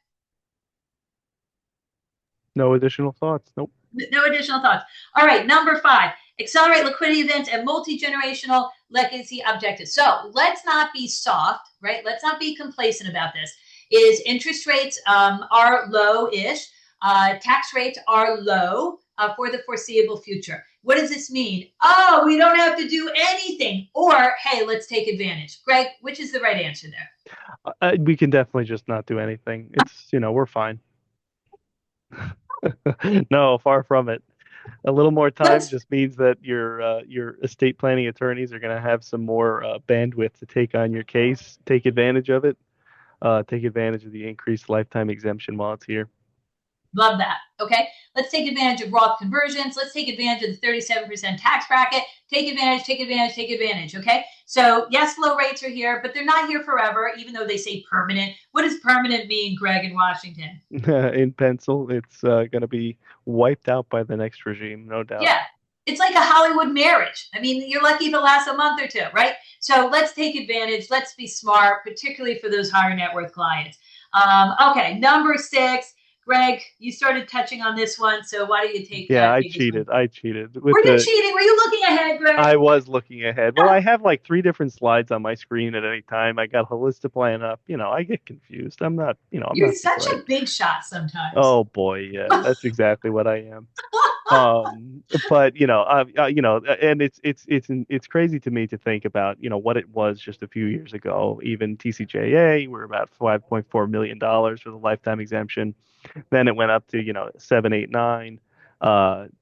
No additional thoughts. Nope. No additional thoughts. All right, number 5, accelerate liquidity events and multi-generational legacy objectives. So let's not be soft, right? Let's not be complacent about this. Is interest rates are low-ish. Tax rates are low for the foreseeable future. What does this mean? Oh, we don't have to do anything. Or, hey, let's take advantage. Greg, which is the right answer there? We can definitely just not do anything. It's, we're fine. No, far from it. A little more time Let's just means that your estate planning attorneys are going to have some more bandwidth to take on your case, take advantage of it, take advantage of the increased lifetime exemption while it's here. Love that. Okay. Let's take advantage of Roth conversions. Let's take advantage of the 37% tax bracket. Take advantage, take advantage, take advantage. Okay. So yes, low rates are here, but they're not here forever, even though they say permanent. What does permanent mean, Greg, in Washington? In pencil, it's going to be wiped out by the next regime, no doubt. Yeah. It's like a Hollywood marriage. I mean, you're lucky if it lasts a month or 2, right? So let's take advantage. Let's be smart, particularly for those higher net worth clients. Okay. Number 6. Greg, you started touching on this one, so why don't you take Yeah, I this one? cheated. I cheated Were you cheating? Were you looking ahead, Greg? I was looking ahead. Well, I have like 3 different slides on my screen at any time. I got Holistiplan up. I get confused. I'm not, I'm You're not too such bright. a big shot sometimes. Oh boy, yeah, that's exactly what I am. But and it's crazy to me to think about, what it was just a few years ago. Even TCJA, we're about $5.4 million for the lifetime exemption. Then it went up to, 7, 8, 9,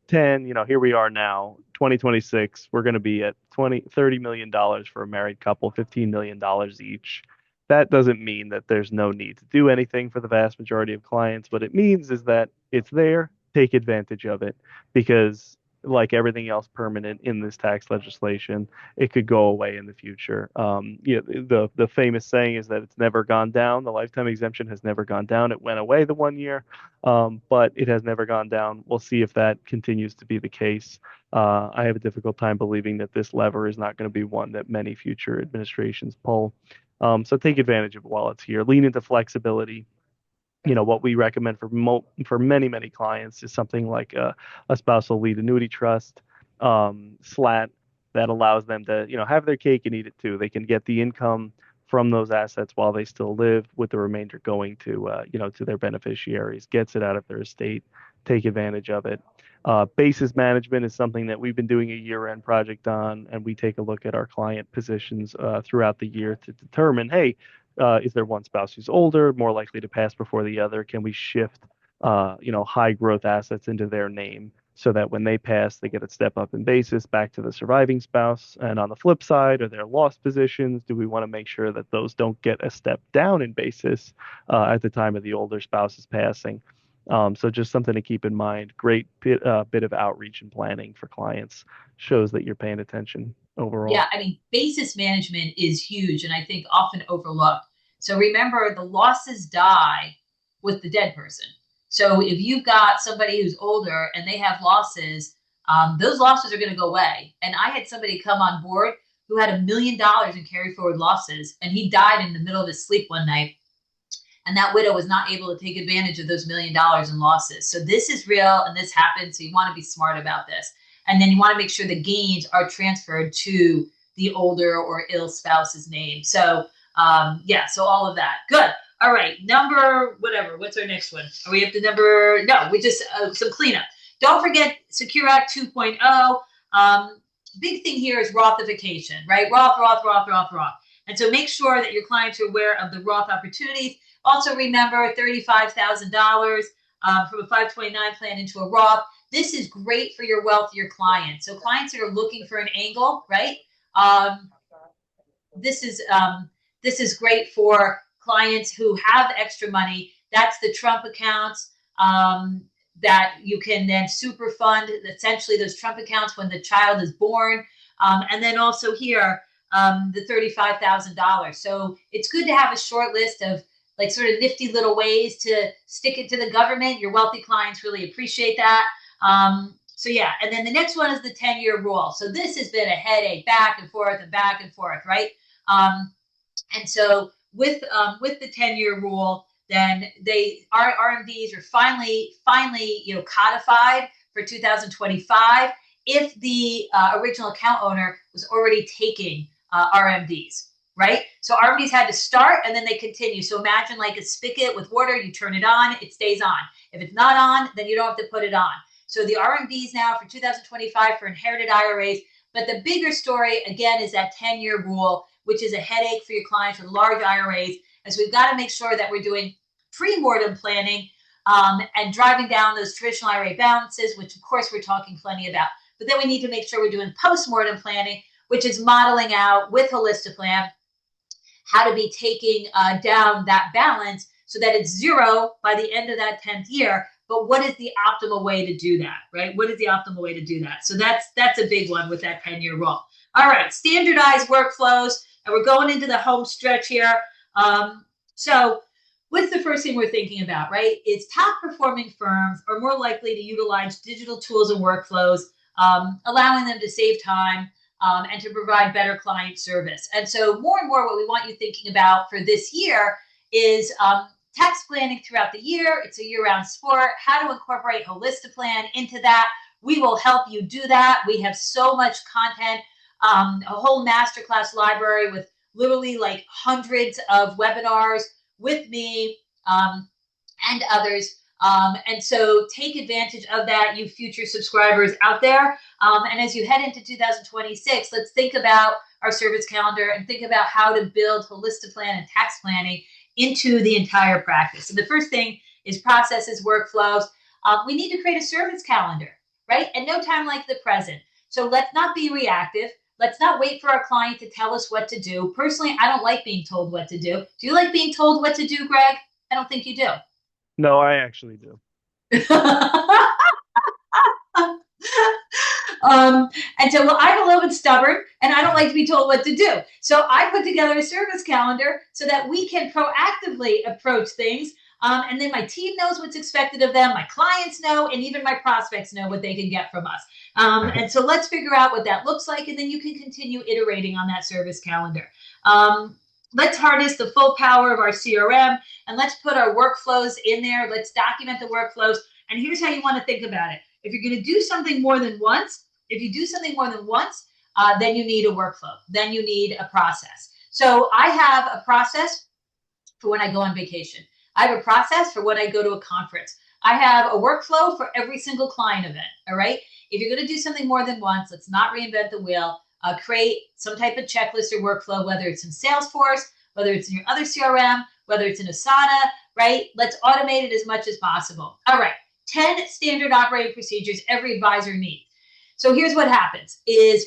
10. Here we are now, 2026. We're going to be at $30 million for a married couple, $15 million each. That doesn't mean that there's no need to do anything for the vast majority of clients. What it means is that it's there, take advantage of it, because like everything else permanent in this tax legislation, it could go away in the future. The famous saying is that it's never gone down. The lifetime exemption has never gone down. It went away the one year, but it has never gone down. We'll see if that continues to be the case. I have a difficult time believing that this lever is not going to be one that many future administrations pull. So take advantage of it while it's here. Lean into flexibility. What we recommend for many clients is something like a spousal lead annuity trust, SLAT, that allows them to have their cake and eat it too. They can get the income from those assets while they still live, with the remainder going to their beneficiaries. Gets it out of their estate. Take advantage of it. Basis management is something that we've been doing a year-end project on, and we take a look at our client positions throughout the year to determine, hey, is there one spouse who's older, more likely to pass before the other? Can we shift, high growth assets into their name so that when they pass, they get a step up in basis back to the surviving spouse? And on the flip side, are there lost positions? Do we want to make sure that those don't get a step down in basis at the time of the older spouse's passing? So just something to keep in mind. Great bit of outreach and planning for clients shows that you're paying attention overall. Yeah, I mean, basis management is huge and I think often overlooked. So remember, the losses die with the dead person. So if you've got somebody who's older and they have losses, those losses are going to go away. And I had somebody come on board who had $1 million in carry forward losses, and he died in the middle of his sleep one night. And that widow was not able to take advantage of those $1 million in losses. So this is real, and this happened. So you want to be smart about this. And then you want to make sure the gains are transferred to the older or ill spouse's name. So yeah, so all of that. Good. All right. Number, whatever. What's our next one? Are we up to number, no, we just, some cleanup. Don't forget Secure Act 2.0. Big thing here is Rothification, right? Roth. And so make sure that your clients are aware of the Roth opportunities. Also remember $35,000 from a 529 plan into a Roth. This is great for your wealthier clients. So clients that are looking for an angle, right? This is great for clients who have extra money. That's the Trump accounts that you can then super fund, essentially those Trump accounts when the child is born. And then also here, the $35,000. So it's good to have a short list of like sort of nifty little ways to stick it to the government. Your wealthy clients really appreciate that. So yeah, and then the next one is the 10-year rule. So this has been a headache, back and forth, right? And so with the 10-year rule, then our RMDs are finally codified for 2025 if the original account owner was already taking RMDs. Right? So RMDs had to start and then they continue. So imagine like a spigot with water, you turn it on, it stays on. If it's not on, then you don't have to put it on. So the RMDs now for 2025 for inherited IRAs. But the bigger story, again, is that 10-year rule, which is a headache for your clients with large IRAs. And so we've got to make sure that we're doing pre-mortem planning and driving down those traditional IRA balances, which of course we're talking plenty about. But then we need to make sure we're doing post-mortem planning, which is modeling out with Holistiplan how to be taking down that balance so that it's zero by the end of that 10th year. But what is the optimal way to do that, right? What is the optimal way to do that? So that's a big one with that 10-year rule. All right, standardized workflows, and we're going into the home stretch here. So what's the first thing we're thinking about, right? Is top performing firms are more likely to utilize digital tools and workflows, allowing them to save time, and to provide better client service. And so more and more what we want you thinking about for this year is tax planning throughout the year. It's a year-round sport. How to incorporate Holistiplan into that. We will help you do that. We have so much content, a whole masterclass library with literally like hundreds of webinars with me and others. And so take advantage of that, you future subscribers out there. And as you head into 2026, let's think about our service calendar and think about how to build Holistiplan and tax planning into the entire practice. So the first thing is processes, workflows. We need to create a service calendar, right? And no time like the present. So let's not be reactive. Let's not wait for our client to tell us what to do. Personally, I don't like being told what to do. Do you like being told what to do, Greg? I don't think you do. No, I actually do. And so, well, I'm a little bit stubborn and I don't like to be told what to do. So I put together a service calendar so that we can proactively approach things. And then my team knows what's expected of them. My clients know, and even my prospects know what they can get from us. And so let's figure out what that looks like. And then you can continue iterating on that service calendar. Let's harness the full power of our CRM and let's put our workflows in there. Let's document the workflows. And here's how you want to think about it. If you're going to do something more than once, then you need a workflow. Then you need a process. So I have a process for when I go on vacation. I have a process for when I go to a conference. I have a workflow for every single client event. All right. If you're going to do something more than once, let's not reinvent the wheel. Create some type of checklist or workflow, whether it's in Salesforce, whether it's in your other CRM, whether it's in Asana, right? Let's automate it as much as possible. All right. 10 standard operating procedures every advisor needs. So here's what happens is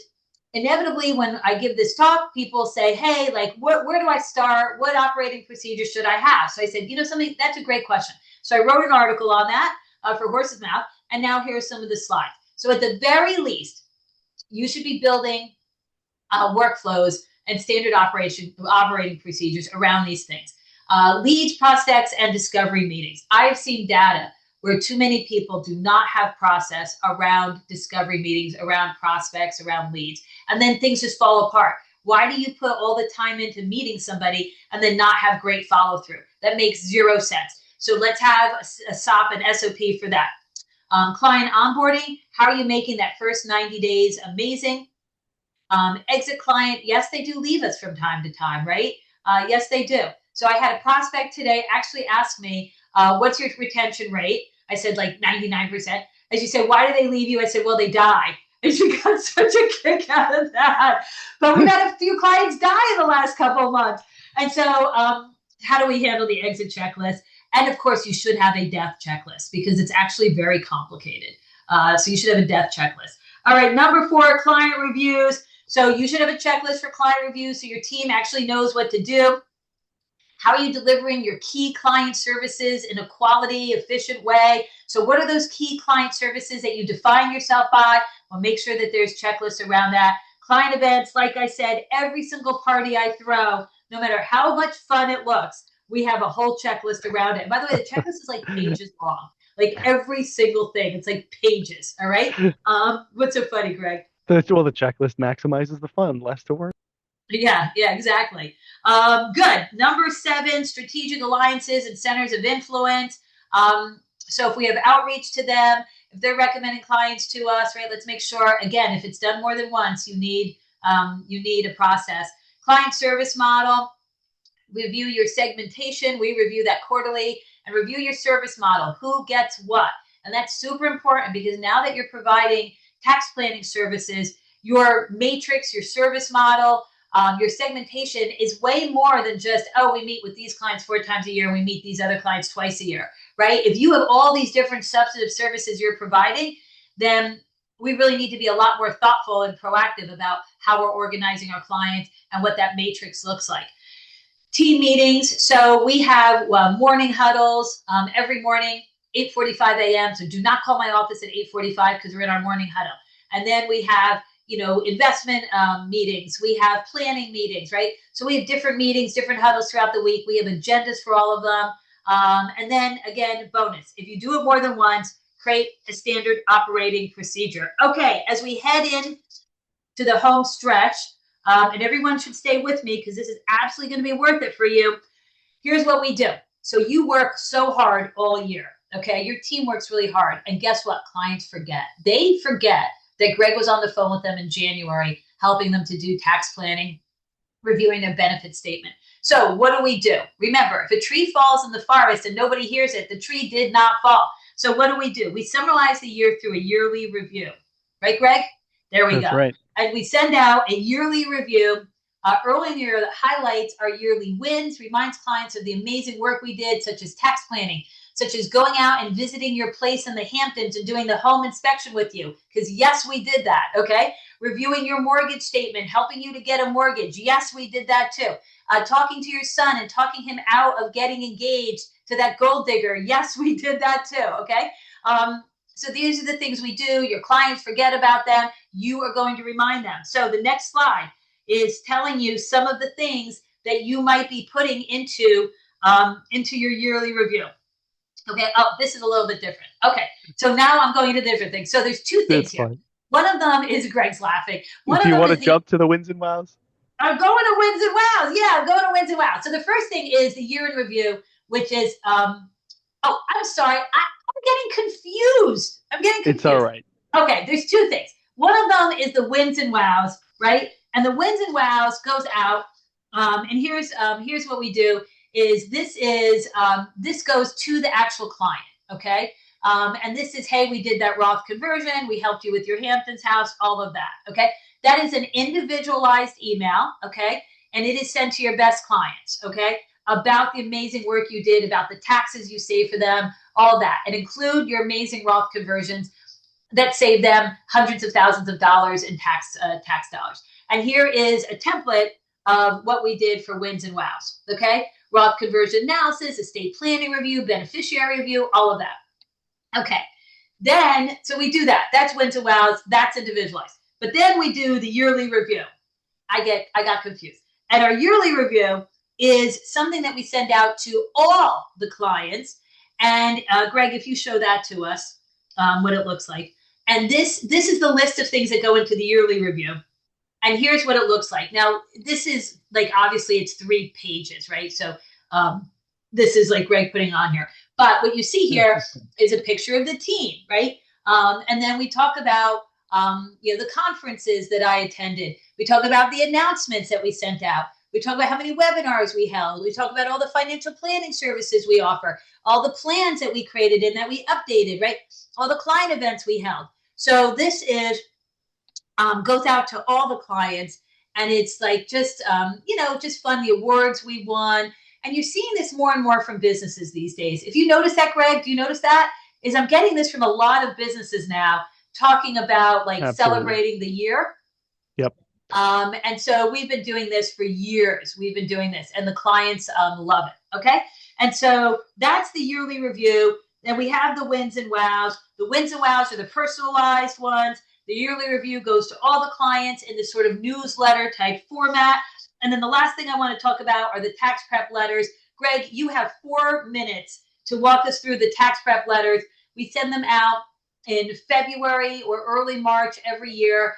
inevitably when I give this talk, people say, hey, like, where do I start? What operating procedures should I have? So I said, you know, something, that's a great question. So I wrote an article on that for Horse's Mouth. And now here's some of the slides. So at the very least, you should be building workflows and standard operating procedures around these things. Leads, prospects, and discovery meetings. I have seen data where too many people do not have process around discovery meetings, around prospects, around leads, and then things just fall apart. Why do you put all the time into meeting somebody and then not have great follow through? That makes zero sense. So let's have a SOP and SOP for that. Client onboarding, how are you making that first 90 days amazing? Exit client, yes, they do leave us from time to time, right? Yes, they do. So I had a prospect today actually ask me, what's your retention rate? I said like 99%. And she said, why do they leave you? I said, well, they die. And she got such a kick out of that. But we've had a few clients die in the last couple of months. And so how do we handle the exit checklist? And of course, you should have a death checklist because it's actually very complicated. So you should have a death checklist. All right, number 4, client reviews. So you should have a checklist for client reviews so your team actually knows what to do. How are you delivering your key client services in a quality, efficient way? So what are those key client services that you define yourself by? Well, make sure that there's checklists around that. Client events, like I said, every single party I throw, no matter how much fun it looks, we have a whole checklist around it. And by the way, the checklist is like pages long. Like every single thing, it's like pages, all right? What's so funny, Greg? Well, the checklist maximizes the fun, less to work. Yeah, exactly. Good. Number 7, strategic alliances and centers of influence. So if we have outreach to them, if they're recommending clients to us, right, let's make sure, again, if it's done more than once, you need a process. Client service model, review your segmentation. We review that quarterly, and review your service model. Who gets what? And that's super important because now that you're providing tax planning services, your matrix, your service model, your segmentation is way more than just, oh, we meet with these clients 4 times a year, and we meet these other clients twice a year, right? If you have all these different substantive services you're providing, then we really need to be a lot more thoughtful and proactive about how we're organizing our clients and what that matrix looks like. Team meetings. So we have morning huddles every morning, 8:45 a.m. So do not call my office at 8:45 because we're in our morning huddle. And then we have investment meetings. We have planning meetings, right? So we have different meetings, different huddles throughout the week. We have agendas for all of them. And then again, bonus. If you do it more than once, create a standard operating procedure. Okay, as we head in to the home stretch, and everyone should stay with me because this is absolutely going to be worth it for you. Here's what we do. So you work so hard all year, okay? Your team works really hard. And guess what? Clients forget. They forget that Greg was on the phone with them in January, helping them to do tax planning, reviewing their benefit statement. So what do? Remember, if a tree falls in the forest and nobody hears it, the tree did not fall. So what do? We summarize the year through a yearly review. Right, Greg? There we go. That's right. And we send out a yearly review early in the year that highlights our yearly wins, reminds clients of the amazing work we did, such as tax planning, such as going out and visiting your place in the Hamptons and doing the home inspection with you. Because yes, we did that, okay? Reviewing your mortgage statement, helping you to get a mortgage. Yes, we did that too. Talking to your son and talking him out of getting engaged to that gold digger. Yes, we did that too, okay? So these are the things we do. Your clients forget about them. You are going to remind them. So the next slide is telling you some of the things that you might be putting into your yearly review. Okay. Oh, this is a little bit different. Okay. So now I'm going into different things. So there's 2 things here. Fine. One of them is Greg's laughing. Do you want to jump to the wins and wows? I'm going to wins and wows. Yeah, I'm going to wins and wows. So the first thing is the year in review, which is, I'm sorry. I'm getting confused. It's all right. Okay. There's 2 things. One of them is the wins and wows, right? And the wins and wows goes out. And here's what we do. This goes to the actual client, okay? And this is, hey, we did that Roth conversion. We helped you with your Hamptons house, all of that, okay? That is an individualized email, okay? And it is sent to your best clients, okay? About the amazing work you did, about the taxes you saved for them, all that. And include your amazing Roth conversions that save them hundreds of thousands of dollars in tax dollars. And here is a template of what we did for wins and wows, okay? Roth conversion analysis, estate planning review, beneficiary review, all of that. Okay. Then, so we do that. That's wins and wows. That's individualized. But then we do the yearly review. I got confused. And our yearly review is something that we send out to all the clients. And Greg, if you show that to us, what it looks like. And this is the list of things that go into the yearly review. And here's what it looks like. Now, this is like, obviously it's 3 pages, right? So this is like Greg putting on here. But what you see here is a picture of the team, right? And then we talk about the conferences that I attended. We talk about the announcements that we sent out. We talk about how many webinars we held. We talk about all the financial planning services we offer, all the plans that we created and that we updated, right? All the client events we held. So this is goes out to all the clients, and it's like just just fun. The awards we won, and you're seeing this more and more from businesses these days. If you notice that, Greg, do you notice that? Is I'm getting this from a lot of businesses now, talking about like Absolutely. celebrating the year. Yep. And so we've been doing this for years. We've been doing this, and the clients love it. Okay. And so that's the yearly review. Then we have the wins and wows. The wins and wows are the personalized ones. The yearly review goes to all the clients in this sort of newsletter type format. And then the last thing I want to talk about are the tax prep letters. Greg, you have 4 minutes to walk us through the tax prep letters. We send them out in February or early March every year.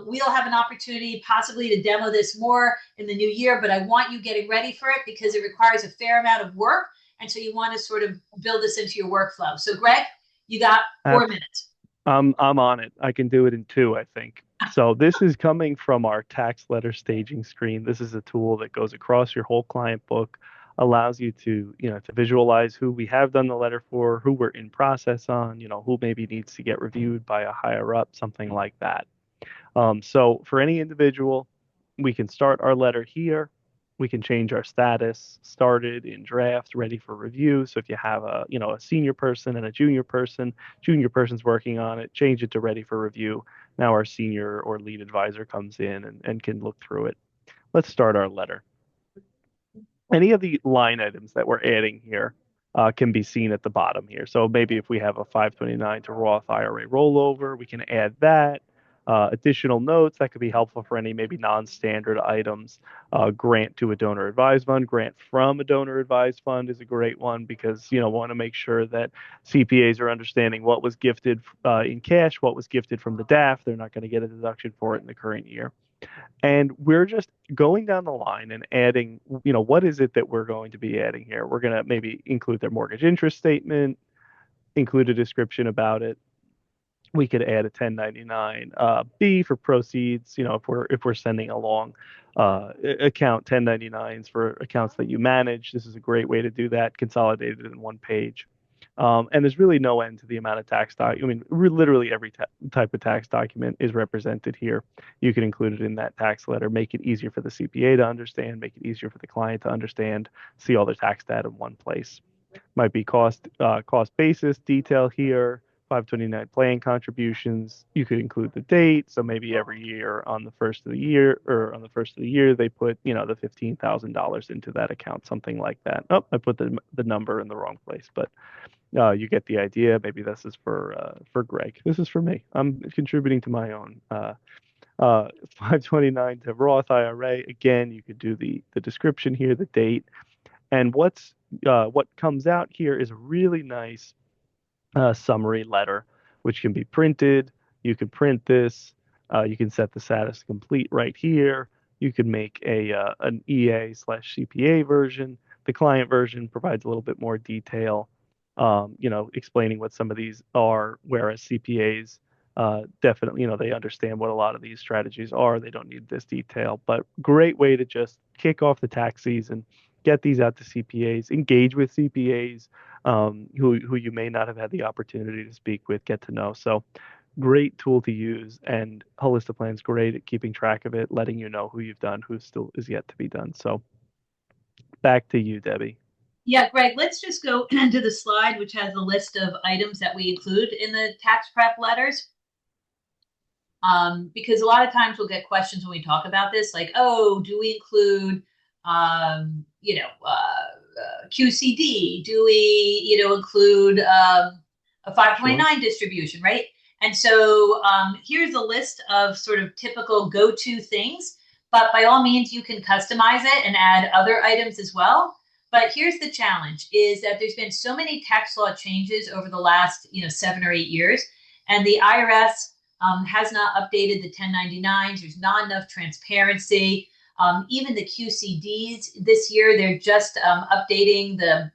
We'll have an opportunity possibly to demo this more in the new year, but I want you getting ready for it because it requires a fair amount of work. And so you want to sort of build this into your workflow. So Greg, you got 4 minutes. I'm on it. I can do it in 2, I think. So this is coming from our tax letter staging screen. This is a tool that goes across your whole client book, allows you to, to visualize who we have done the letter for, who we're in process on, who maybe needs to get reviewed by a higher up, something like that. So for any individual, we can start our letter here. We can change our status, started, in draft, ready for review. So if you have a senior person and a junior person's working on it, change it to ready for review. Now our senior or lead advisor comes in and can look through it. Let's start our letter. Any of the line items that we're adding here can be seen at the bottom here. So maybe if we have a 529 to Roth IRA rollover, we can add that. Additional notes that could be helpful for any maybe non-standard items. Grant to a donor advised fund, grant from a donor advised fund is a great one because want to make sure that CPAs are understanding what was gifted in cash, what was gifted from the DAF. They're not going to get a deduction for it in the current year. And we're just going down the line and adding, what is it that we're going to be adding here? We're going to maybe include their mortgage interest statement, include a description about it. We could add a 1099 B for proceeds, if we're sending along account 1099s for accounts that you manage. This is a great way to do that, consolidated in one page. And there's really no end to the amount of tax I mean, literally every type of tax document is represented here. You can include it in that tax letter, make it easier for the CPA to understand, make it easier for the client to understand, see all their tax data in one place. Might be cost basis detail here, 529 plan contributions. You could include the date. So maybe every year on the first of the year they put, the $15,000 into that account, something like that. Oh, I put the number in the wrong place, but you get the idea. Maybe this is for Greg. This is for me. I'm contributing to my own. 529 to Roth IRA. Again, you could do the description here, the date, and what comes out here is a really nice summary letter, which can be printed. You can print this. You can set the status complete right here. You can make an EA/CPA version. The client version provides a little bit more detail, explaining what some of these are, whereas CPAs definitely, they understand what a lot of these strategies are. They don't need this detail, but great way to just kick off the tax season, get these out to CPAs, engage with CPAs who you may not have had the opportunity to speak with, get to know. So great tool to use, and Holistiplan's great at keeping track of it, letting you know who you've done, who still is yet to be done. So back to you, Debbie. Yeah, Greg, let's just go into the slide, which has a list of items that we include in the tax prep letters. Because a lot of times we'll get questions when we talk about this, like, oh, do we include, QCD? Do we, include a 529 distribution, right? And so here's a list of sort of typical go-to things, but by all means, you can customize it and add other items as well. But here's the challenge is that there's been so many tax law changes over the last, 7 or 8 years, and the IRS has not updated the 1099s. There's not enough transparency. Even the QCDs this year, they're just updating the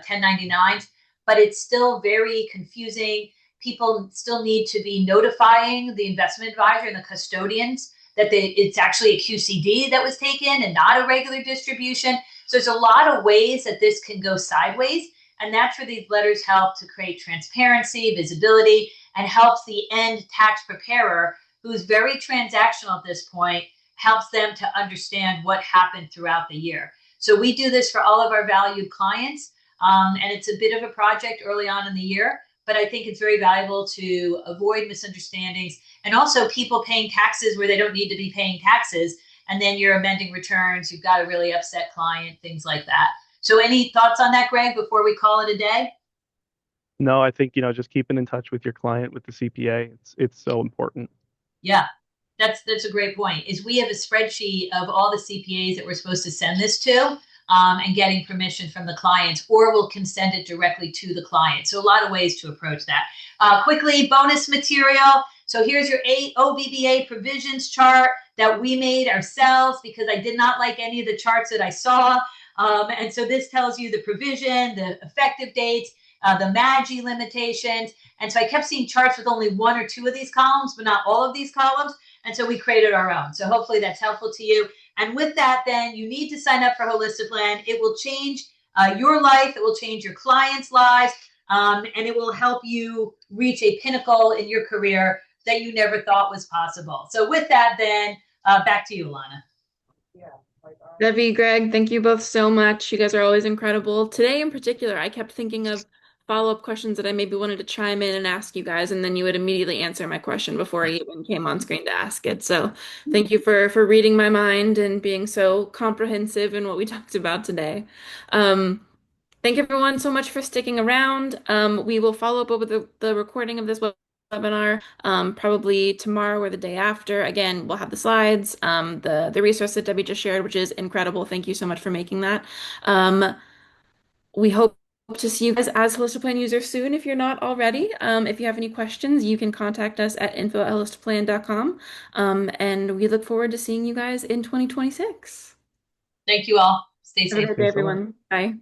1099s, but it's still very confusing. People still need to be notifying the investment advisor and the custodians that it's actually a QCD that was taken and not a regular distribution. So there's a lot of ways that this can go sideways. And that's where these letters help to create transparency, visibility, and helps the end tax preparer, who's very transactional at this point, helps them to understand what happened throughout the year. So we do this for all of our valued clients. And it's a bit of a project early on in the year, but I think it's very valuable to avoid misunderstandings and also people paying taxes where they don't need to be paying taxes. And then you're amending returns. You've got a really upset client, things like that. So any thoughts on that, Greg, before we call it a day? No, I think, just keeping in touch with your client, with the CPA, it's so important. Yeah, that's a great point. Is we have a spreadsheet of all the CPAs that we're supposed to send this to, and getting permission from the clients, or we can send it directly to the client. So a lot of ways to approach that. Quickly, bonus material. So here's your OBBA provisions chart that we made ourselves because I did not like any of the charts that I saw. And so this tells you the provision, the effective dates, the MAGI limitations. And so I kept seeing charts with only one or two of these columns, but not all of these columns. And so we created our own. So hopefully that's helpful to you. And with that, then you need to sign up for Holistiplan. It will change your life. It will change your clients' lives. And it will help you reach a pinnacle in your career that you never thought was possible. So with that, then back to you, Alana. Debbie, Greg, thank you both so much. You guys are always incredible. Today in particular, I kept thinking of follow-up questions that I maybe wanted to chime in and ask you guys, and then you would immediately answer my question before I even came on screen to ask it. So thank you for reading my mind and being so comprehensive in what we talked about today. Thank everyone so much for sticking around. We will follow up with the recording of this webinar probably tomorrow or the day after. Again, we'll have the slides, the resource that Debbie just shared, which is incredible. Thank you so much for making that. We hope to see you guys as Holistiplan users soon if you're not already. If you have any questions, you can contact us at info@holistiplan.com. And we look forward to seeing you guys in 2026. Thank you all. Stay Have a safe. good day, everyone. Bye.